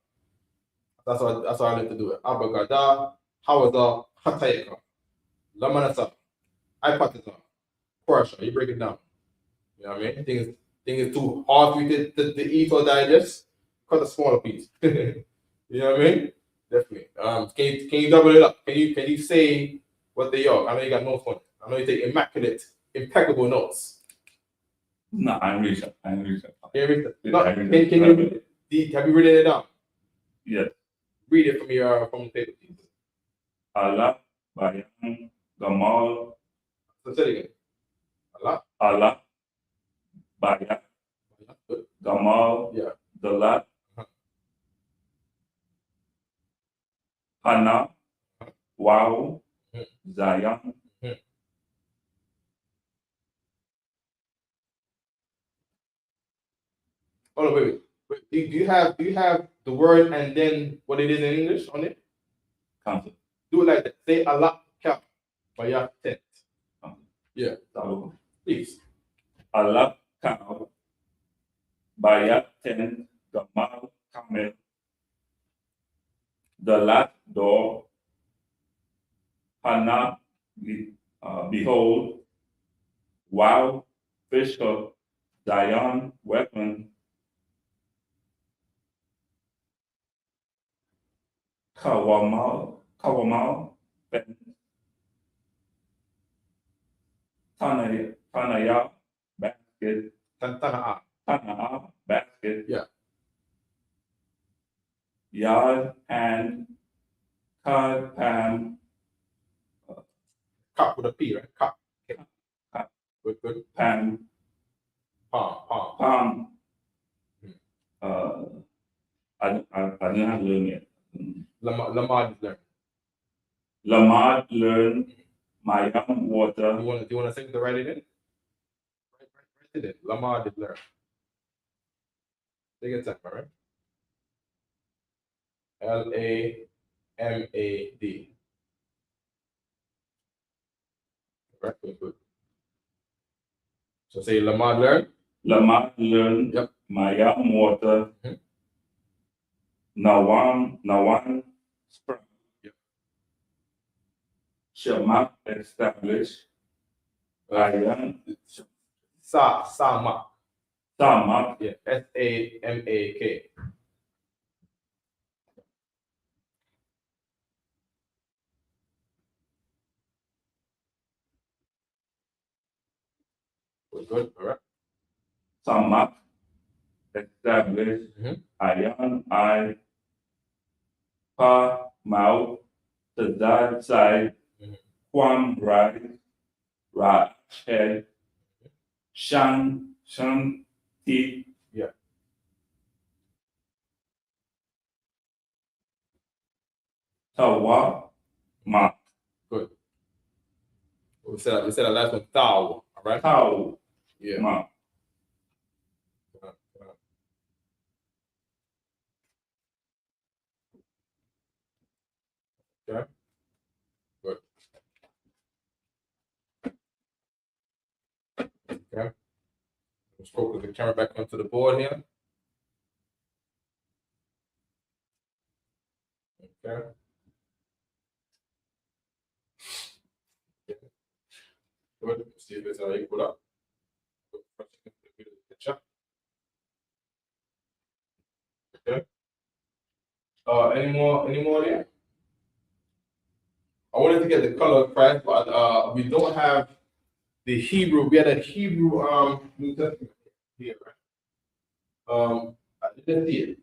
That's how I like to do it. Abagada, Hawaza, Khatayaka. Lamanasa. Ipatata. Portia. You break it down. You know what I mean? Things is too hard for you to eat or digest. Cut a smaller piece. You know what I mean? Definitely. Can you double it up? Can you say what they are? I know you got notes on it. I know you take impeccable notes.
No, I'm reaching. I'm reaching.
Can you read it?
Yeah,
No,
I
can
read it.
you read it? Have you written it down?
Yes.
Read it from the paper, please.
Allah, Bayan, Gamal,
So say it again. Allah.
Allah, Bayan,
Good.
Gamal,
Yeah.
Dalat,
Uh-huh.
Hana, Wow,
Mhm.
Zion,
Oh no, wait. Do you have the word and then what it is in English on it?
Council,
Do it like that. Say Allah cap by your tent. Yeah,
Talu,
please.
Allah, Cow, Bayat, Ten, Gamal, Camel, Dalat, Door, Hana, Behold, Wow, Fish Hook, Zion, Weapon, Kawamal, Ben, Tanaya, Basket,
Tantana.
Tanaa, Basket,
Yeah.
Yard, Hand, Card, Pam,
Cup with a P, right? Cup. Okay.
Cup.
Good.
Palm.
Palm.
I didn't have to learn yet.
Lamar learn.
Lamar learn my young water.
Do you want to sing the write it in? Write it in. Lamar did learn. Take your time, all right? Lamad. Right, good. So say Lamar learn.
Lamar learn
Yep.
my young water. Nawan sprang.
Yep.
Shamak established. Ayan.
Samak.
Samak.
Yeah. Samak. Good. All right.
Samak established. Ayan I pa mau Tadad side. Kwam right. Ra head. Shan ti.
Yeah.
Tawa ma.
Good. We said the last one, Tao. All right.
Tau
Yeah.
ma.
Okay. Good. Okay. Let's focus the camera back onto the board here. Okay. Good. Let's see if it's equal up. Okay. Any more there? I wanted to get the color correct, but we don't have the Hebrew. We had a Hebrew New Testament here, right? I didn't see it.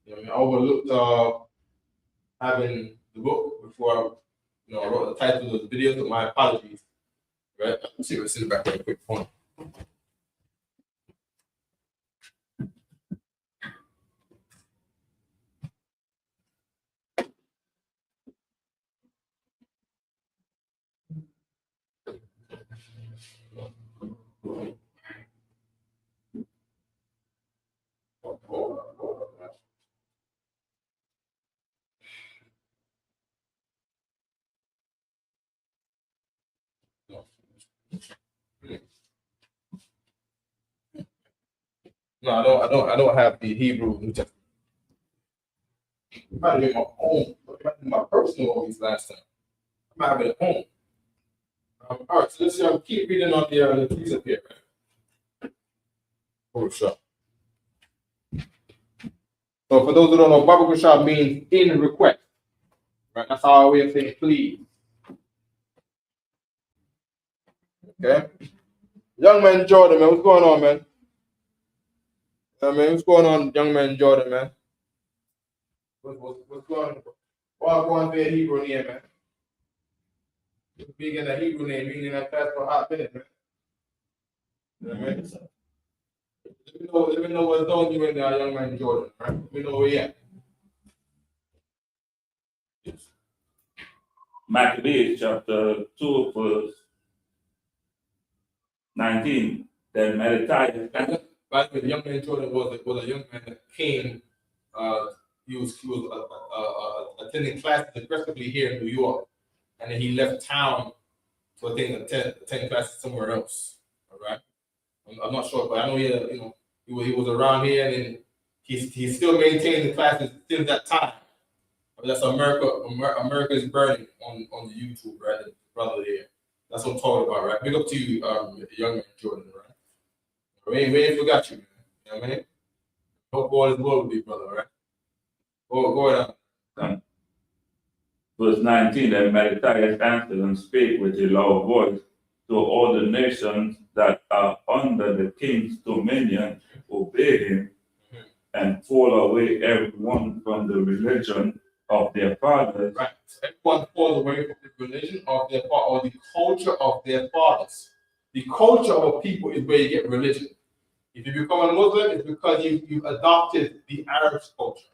You know, I overlooked having the book before I wrote the title of the video. So my apologies. Right? Let's see what's in the back real quick. Hold on. No, I don't have the Hebrew New Testament. I might have been my own, my personal one last time. I might have it at home. All right, so let's keep reading on the piece up here, right? Oh, sure. So for those who don't know, Baruch Shah means in request. Right? That's our way of saying please. Okay. Young man Jordan, man, what's going on, man? Man, what's going on, young man Jordan, man? What's going on? Why go on there Hebrew name, man? Being in a Hebrew name, meaning that fast for a hot minute, man. You know what I mean? Let me know what's on you in there, young man Jordan, right? Let me know where you at.
Maccabees chapter 2 verse 19. Then Malachi.
By the way, the young man Jordan was a young man that came. He was attending classes aggressively here in New York, and then he left town to attend classes somewhere else. All right, I'm not sure, but I know he was around here, and then he's still maintaining the classes since that time. But that's America is burning on the YouTube, right? The brother there. That's what I'm talking about, right? Big up to you, young man Jordan, right? We ain't forgot you, man. You know what I mean? Hope all is well with you, brother, right? Go ahead.
Verse 19. Then Malachi answered and spake with a loud voice to all the nations that are under the king's dominion, obey him, and fall away everyone from the religion of their fathers.
Right. Everyone falls away from the religion of their father, or the culture of their fathers. The culture of a people is where you get religion. If you become a Muslim, it's because you've adopted the Arab culture.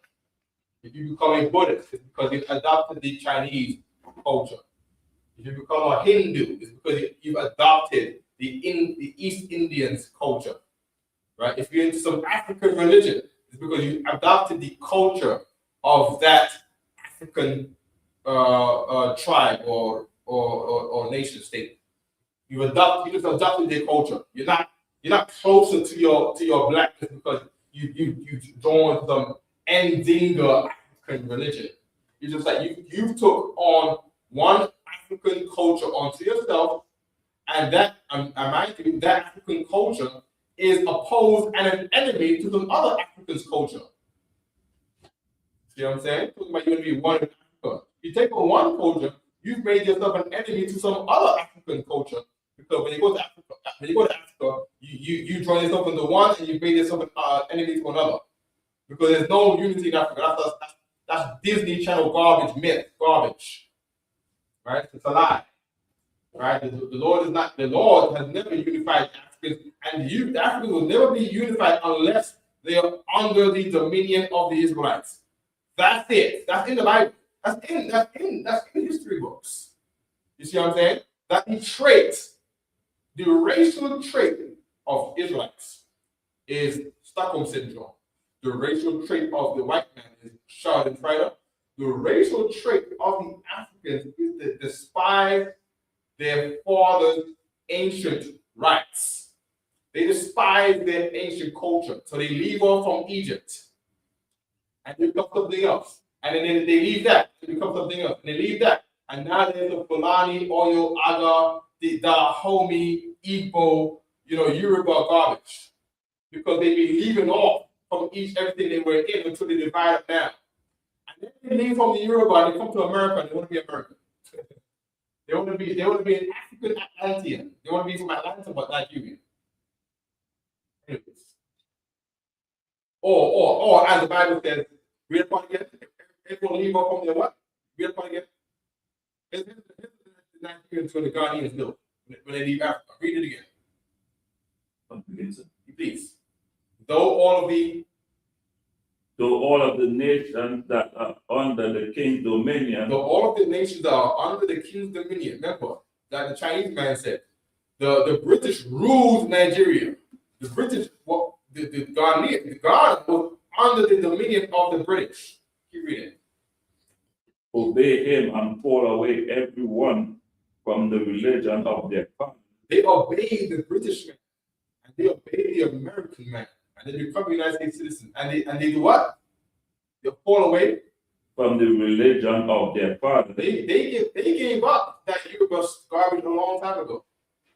If you become a Buddhist, it's because you've adopted the Chinese culture. If you become a Hindu, it's because you've adopted the East Indians culture. Right? If you're into some African religion, it's because you adopted the culture of that African tribe or nation state. You just adopted their culture. You're not closer to your blackness because you joined some Ndinga African religion. It's just like you took on one African culture onto yourself, and that that African culture is opposed and an enemy to some other African's culture. See what I'm saying? Talking about you want to be one in Africa. You take on one culture, you've made yourself an enemy to some other African culture. Because when you go to Africa, you join yourself into one and you made yourself an enemy to another. Because there's no unity in Africa. That's Disney Channel garbage, myth, garbage. Right? It's a lie. Right? The Lord has never unified Africans, and the Africans will never be unified unless they are under the dominion of the Israelites. That's it. That's in the Bible. That's in history books. You see what I'm saying? That the racial trait of Israelites is Stockholm syndrome. The racial trait of the white man is Schadenfreude. The racial trait of the Africans is to despise their father's ancient rights. They despise their ancient culture. So they leave off from Egypt and they become something else. And then they leave that to become something else. And they leave that. And now there's the Fulani, Oyo, Aga, the Dahomey, Igbo, Yoruba garbage. Because they be leaving off from everything they were in until they divide up now. And then they leave from the Yoruba and they come to America and they want to be American. They want to be an African Atlantean. They want to be from Atlanta, but not you. Anyways. Or as the Bible says, read upon again. Everyone leave off from their what? Read upon again. Here's the Nigerians when the Ghanaians do when they leave Africa. Read it again. Please. Though all of the nations that are under the king's dominion. Though all of the nations that are under the king's dominion. Remember that the Chinese man said the British ruled Nigeria. The British, the Ghana was under the dominion of the British. Keep reading. Obey him and fall away everyone from the religion of their father. They obey the British man, and they obey the American man, and they become United States citizens. And they do what? They fall away from the religion of their father. They gave up that Yoruba garbage a long time ago.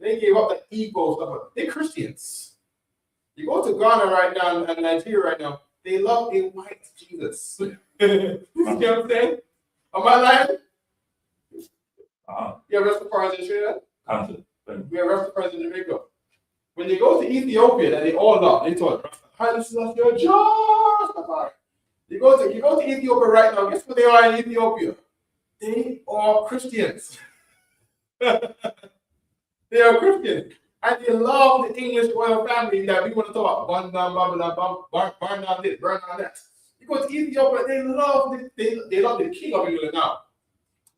They gave up that Igbo stuff. They're Christians. You go to Ghana right now and Nigeria right now, they love a white Jesus. You see what I'm saying? Am I lying? You have Rastafari in Trinidad? We have Rastafari in Jamaica. When you go to Ethiopia, that they all love, they told Rastafari, this is your Rastafari. You go to Ethiopia right now, guess what they are in Ethiopia? They are Christians. They are Christians. And they love the English royal family that we want to talk about. Burn down this, burn down that. You go to Ethiopia, they love the king of England now.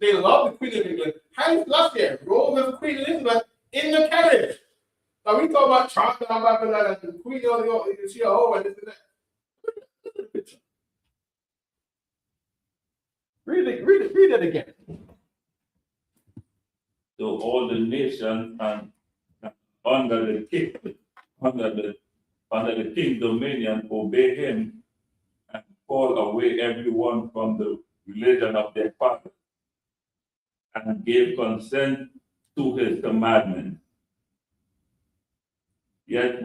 They love the Queen of England. Haile Selassie rode with Queen Elizabeth in the carriage. Now we talk about China and the Queen of the home and this and that. Look at the picture. Read it again.
So all the nations and under the king dominion obey him and fall away everyone from the religion of their father and give consent to his commandment. Yet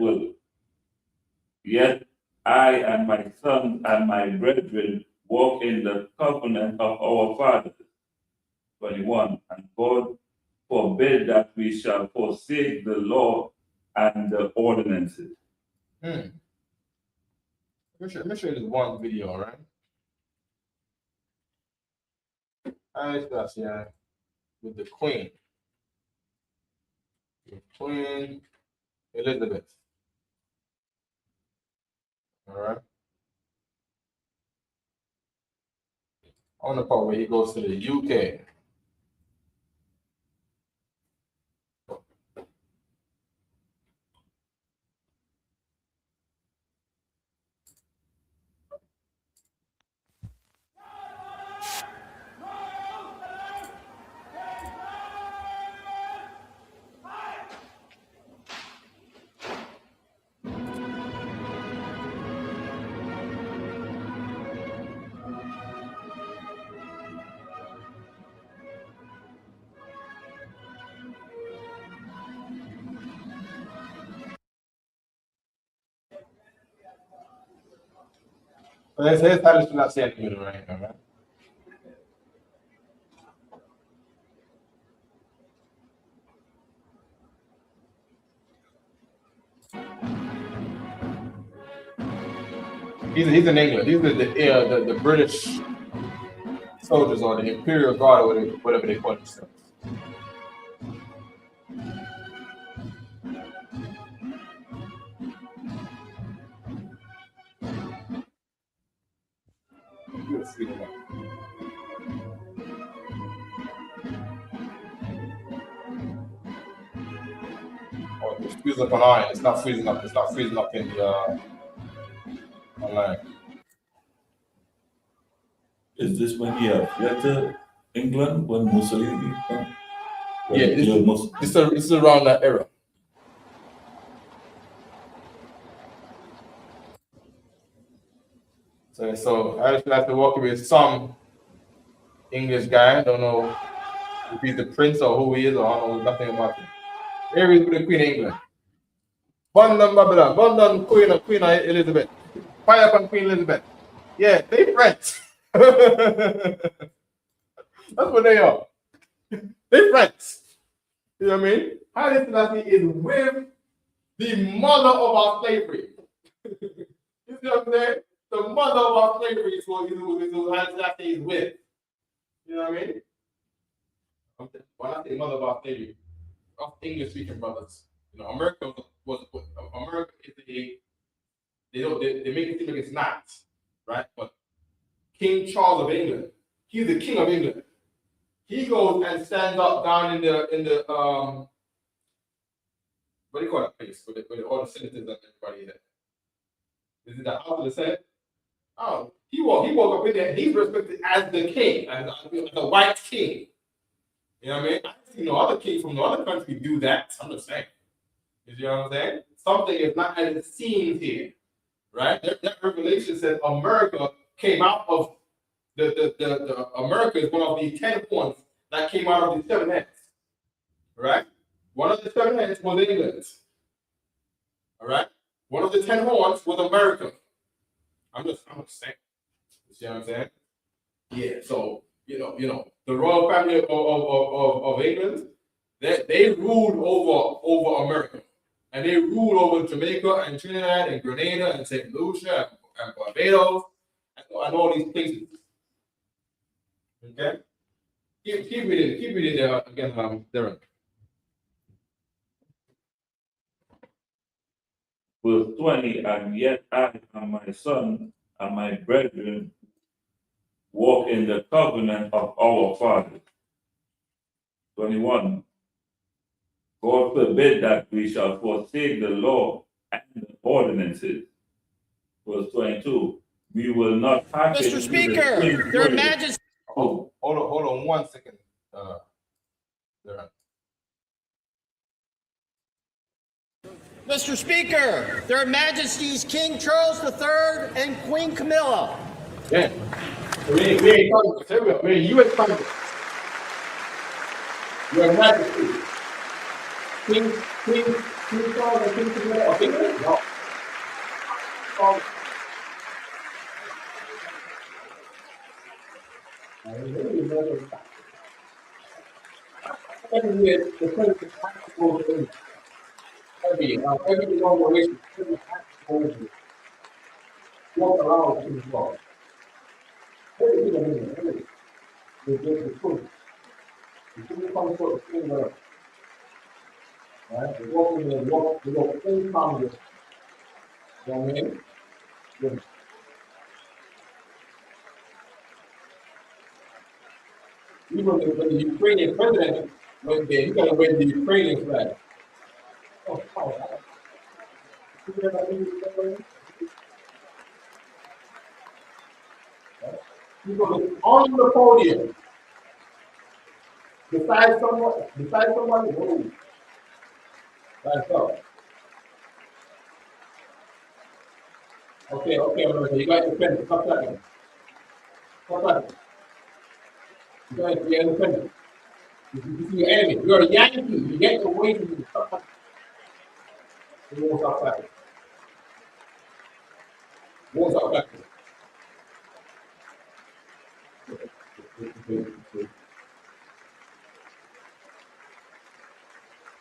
I and my sons and my brethren walk in the covenant of our fathers. 21. And God forbid that we shall forsake the law and the ordinances.
Let me show you this one video, all right? Haile Selassie with the Queen. Queen Elizabeth. All right. On the part where he goes to the UK. So let's establish not saying the middle right now, right? He's in England. These are the British soldiers or the Imperial Guard or whatever they call themselves. Let's see that. Oh, it's freezing up on iron. It's not freezing up. It's not freezing up in the online.
Is this when he fled to England when Mussolini?
Yeah, it's around that era. So I just have to walk with some English guy. I don't know if he's the prince or who he is, or I don't know nothing about him. Here is with the Queen of England. London, Babylon, London, Queen Elizabeth. Fire upon Queen Elizabeth. Yeah, they friends. That's what they are. They friends. You know what I mean? Haile Selassie is with the mother of our slavery. You see what I'm saying? The mother of our slavery is who Haile Selassie is with. You know what I mean? When I say mother of our slavery, of English speaking brothers. You know, America is they make it seem like it's not, right? But King Charles of England, he's the king of England. He goes and stands up down in the what do you call that place where all the senators and everybody is at? Is it the House of the Senate? Oh, he woke up in there and he's respected as the king, as the white king. You know what I mean? I see no other king from no other country do that. I'm just saying. You know what I'm saying? Something is not as it seems here, right? That revelation says America came out of the America is one of the 10 horns that came out of the 7 heads, right? One of the 7 heads was England, all right? One of the 10 horns was America. I'm just saying. You see what I'm saying? Yeah. So you know the royal family of England, they ruled over America. And they ruled over Jamaica and Trinidad and Grenada and St. Lucia and Barbados and all these places. Okay? Keep reading there again, Darren.
Verse 20, and yet I and my son and my brethren walk in the covenant of our fathers. 21. God forbid that we shall forsake the law and the ordinances. Verse 22. We will not hearken
Mr. Speaker, Their Majesty.
Hold on 1 second.
Mr. Speaker, Their Majesties King Charles III and Queen Camilla.
Yeah. We ain't Congress. Here we go. We're in U.S. Congress. Your Majesty. King Charles and Queen Camilla of England? No. Every year, the president has to go to England. Every inauguration, the president has to go to England. Walk around in the world. Everything in England, everything. The truth. The truth comes for the king of Right? They walk in, they walk in Congress. You know what I mean? Yeah. Even when the Ukrainian president went there, you gotta wave the Ukrainian flag. Oh, you go on the podium, beside someone, whoa, that's up. Okay, you got your pen, stop talking. You got your independent. This is your enemy. You're a Yankee. You get away from me. Stop talking. You won't stop talking. Won't stop talking.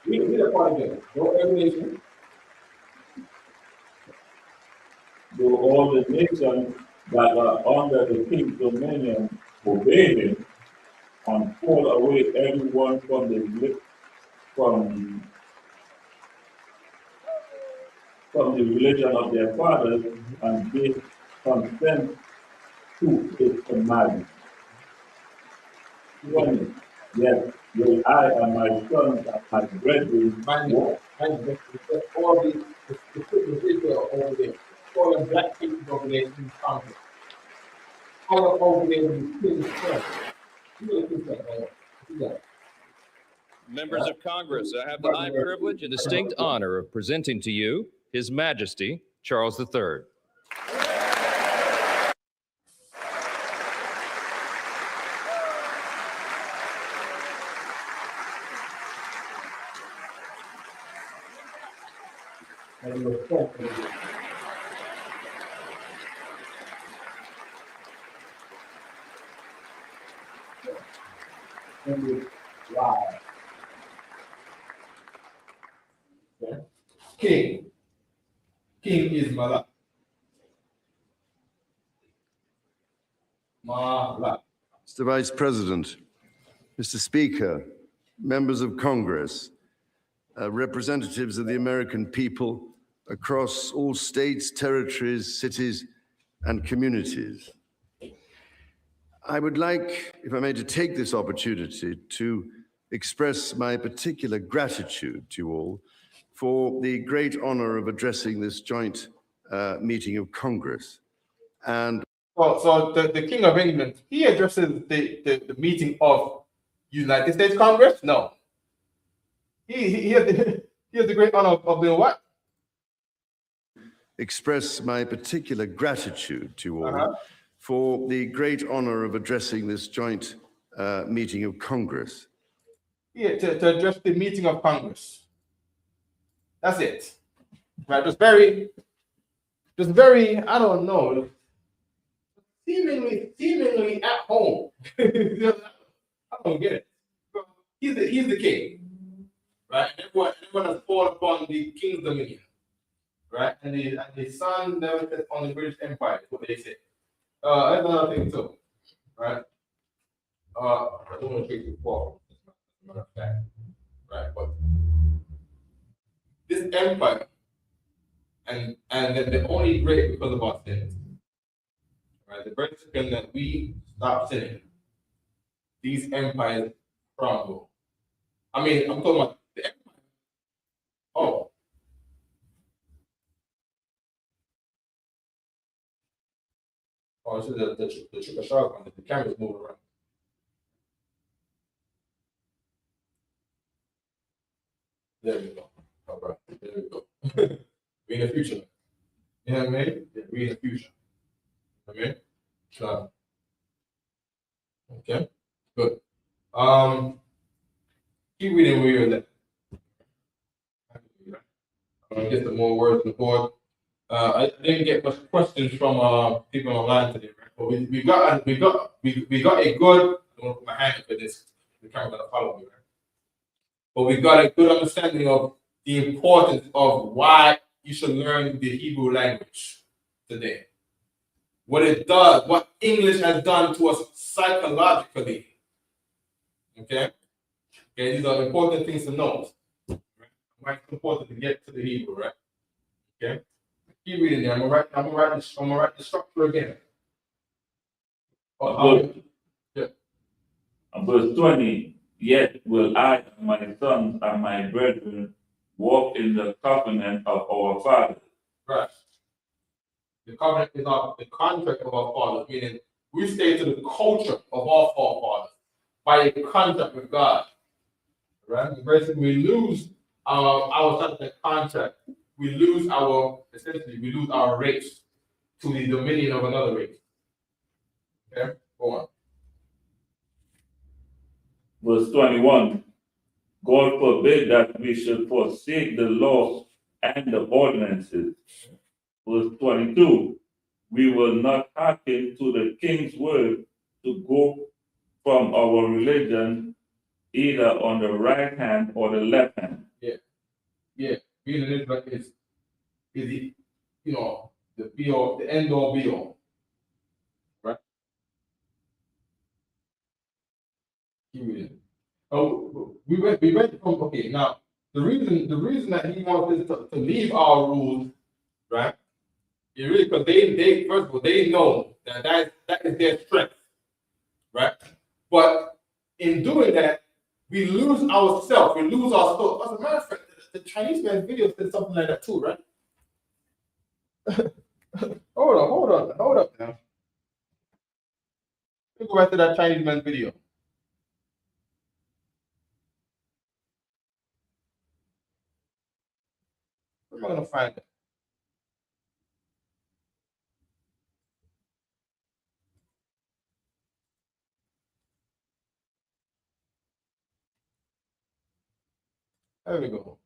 Read the part again. No emanation.
Though all the nations that are under the king's dominion obey him, and pull away everyone from the religion of their fathers, and give consent to his commandments. 20. Yes, will I and my sons and my brethren walk.
All the Israel over there. All the black people over there in Congress. All over there in the king's church. You really think that, right? Yeah.
Members of Congress, I have the high privilege and distinct honor of presenting to you His Majesty Charles III.
Wow. Okay. King is Malak. Malak.
Mr. Vice President, Mr. Speaker, members of Congress, representatives of the American people across all states, territories, cities, and communities. I would like, if I may, to take this opportunity to express my particular gratitude to you all for the great honor of addressing this joint meeting of Congress. And
So the King of England, he addresses the meeting of United States Congress? No. He has the great honor of doing what?
Express my particular gratitude to you all for the great honor of addressing this joint meeting of Congress.
Yeah, to address the meeting of Congress. That's it. Right, just very, I don't know, seemingly at home. I don't get it. He's the king, right? Everyone has fallen upon the king's dominion, right? And the sun never sets on the British Empire, is what they say. That's another thing too, right? I don't want to take too far, as a matter of fact, right? But this empire, and they're only great because of our sins, right? The very second that we stop sinning, these empires crumble. I mean, I'm talking about the empire. Oh. Oh, this is the trick shot on the camera's moving around. There we go. All right, there we go. We in the future. You know what I mean? Yeah, we in the future. You know what I mean? So, okay, good. Keep reading where you're at. I'm gonna get some more words on the board. I didn't get much questions from people online today, right? But we got a good. I don't put my hand up for this. The camera gonna follow me, right? But we got a good understanding of the importance of why you should learn the Hebrew language today. What it does, what English has done to us psychologically. Okay, these are important things to note. When right? Supposed to get to the Hebrew, right? Okay. Keep reading there. I'm gonna write the structure again.
Verse 20, yet will I and my sons and my brethren walk in the covenant of our fathers.
Right. The covenant is the contract of our fathers, meaning we stay to the culture of our forefathers by a contract with God. Right? Basically, we lose our contract. We lose our race to the dominion of another race. Okay, go on.
Verse 21, God forbid that we should forsake the laws and the ordinances. Verse 22, we will not hearken to the king's word to go from our religion either on the right hand or the left hand.
Yeah. Being an Israelite is the the be all, the end all be all. Right? Keep reading. Oh, we went from now the reason that he wants us to leave our rules, right? Is really because they first of all they know that is their strength, right? But in doing that, we lose ourselves, we lose our soul. As a matter of fact, the Chinese man's video said something like that too, right? hold up now. Let me go back to that Chinese man's video. Where am I gonna find it? There we go.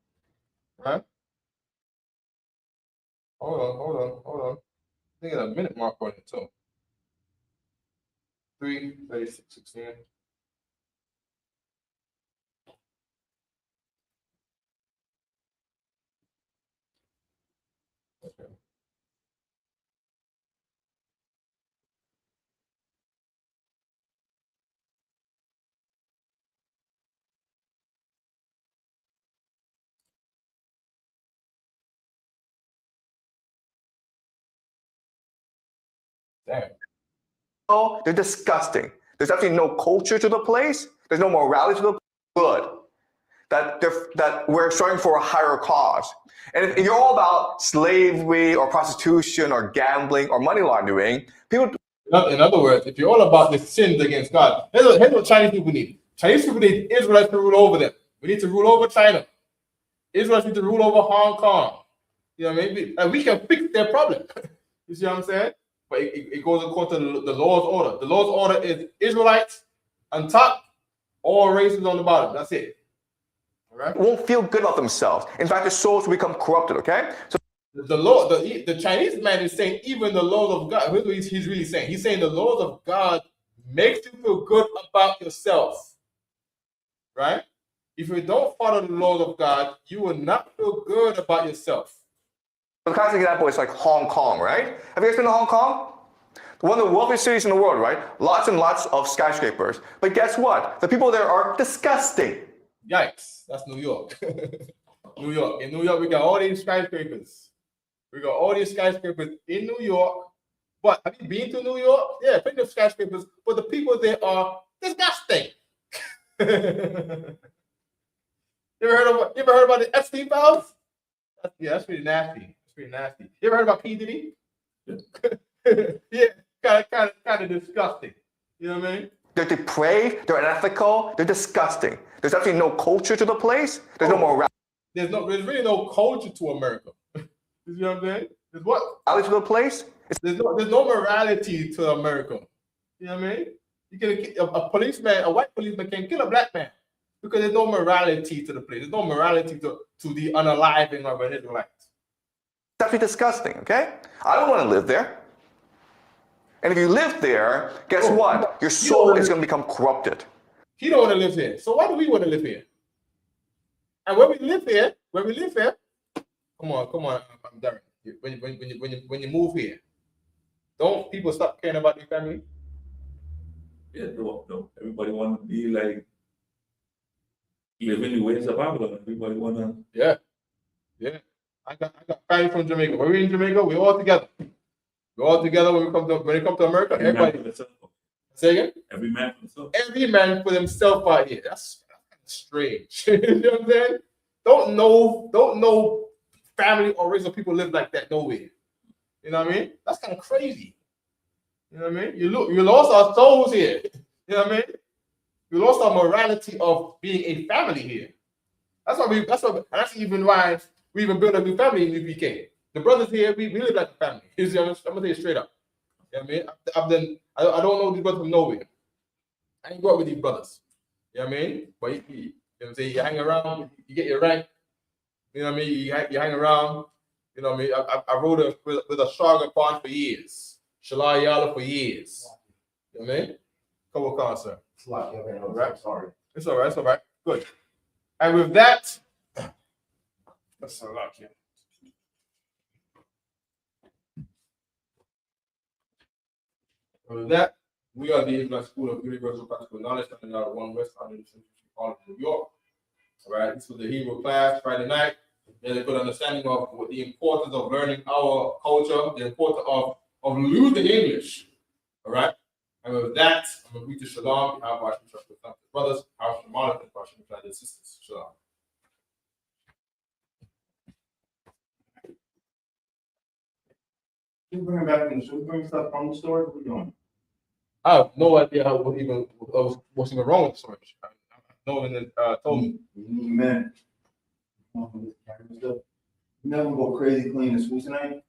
Right? Hold on. I think it's a minute mark on it too. 3:36:16. Okay. Damn.
Oh, they're disgusting. There's actually no culture to the place. There's no morality to the good. That we're striving for a higher cause. And if you're all about slavery or prostitution or gambling or money laundering, people.
In other words, if you're all about the sins against God, here's what Chinese people need. Chinese people need Israelites to rule over them. We need to rule over China. Israelites need to rule over Hong Kong. You know, maybe we can fix their problem. You see what I'm saying? But it goes according to the Lord's order. The Lord's order is Israelites on top, all races on the bottom. That's it. All right?
Won't feel good about themselves. In fact, their souls will become corrupted, okay? So
the Chinese man is saying even the laws of God. Here's what he's really saying. He's saying the laws of God makes you feel good about yourself. Right? If you don't follow the laws of God, you will not feel good about yourself.
the classic example is like Hong Kong, right? Have you guys been to Hong Kong? One of the wealthiest cities in the world, right? Lots and lots of skyscrapers. But guess what? The people there are disgusting.
Yikes. That's New York. New York. In New York, we got all these skyscrapers. We got all these skyscrapers in New York. But have you been to New York? Yeah, plenty of skyscrapers. But the people there are disgusting. You ever heard about the Epstein files? That's pretty nasty. That's pretty nasty. You ever heard about P. Diddy? Yeah, kind of disgusting. You know what I mean?
They're depraved, they're unethical, they're disgusting. There's actually no culture to the place. There's no morality.
There's really no culture to America. You see what I'm saying? There's what?
To the place?
There's no morality to America. You know what I mean? You can a policeman, a white policeman can kill a black man because there's no morality to the place. There's no morality to the unaliving of an Israelite.
It's actually disgusting, okay? I don't want to live there. And if you live there, guess what? Your soul is going to become corrupted.
He don't want to live here. So why do we want to live here? And when we live here, come on, I'm Darren. When you move here, don't people stop caring about their family?
Yeah, no. Everybody want to be like living the ways of Babylon. Everybody want to.
Yeah. Yeah. I got family from Jamaica. When we're in Jamaica, we're all together. We're all together when it comes to America. Everybody. Say again?
Every man for himself.
Every man for themselves out here. That's strange. You know what I'm saying? Don't know family or race of people live like that nowhere. You know what I mean? That's kind of crazy. You know what I mean? You lost our souls here. You know what I mean? We lost our morality of being a family here. That's even why we even built a new family in UPK. The brothers here, we live like a family. I'm gonna tell you straight up. You know what I mean? I don't know these brothers from nowhere. I ain't go out with these brothers. You know what I mean? But you know what I'm saying? You hang around, you get your rank. You know what I mean? You hang around. You know what I mean? I rode with a Sharga Pond for years. Shalai Yala for years. You know what I mean? Couple concert.
Right. Sorry.
It's all right. It's all right. Good. And with that, that's a lot here. With that, we are the Isupk School of Universal Practical Knowledge coming out of 1 West College of New York. All right, this was the Hebrew class Friday night. There's a good understanding of what the importance of learning our culture, the importance of losing English. All right, and with that, I'm going to greet to Shalom. Our brothers, our Shemala, and our sisters. Shalom.
Should we bring it back in? Should we bring stuff from the store? What are we doing?
I have no idea what's even wrong with the storage. No one told me.
Man. You never go crazy clean the suite tonight?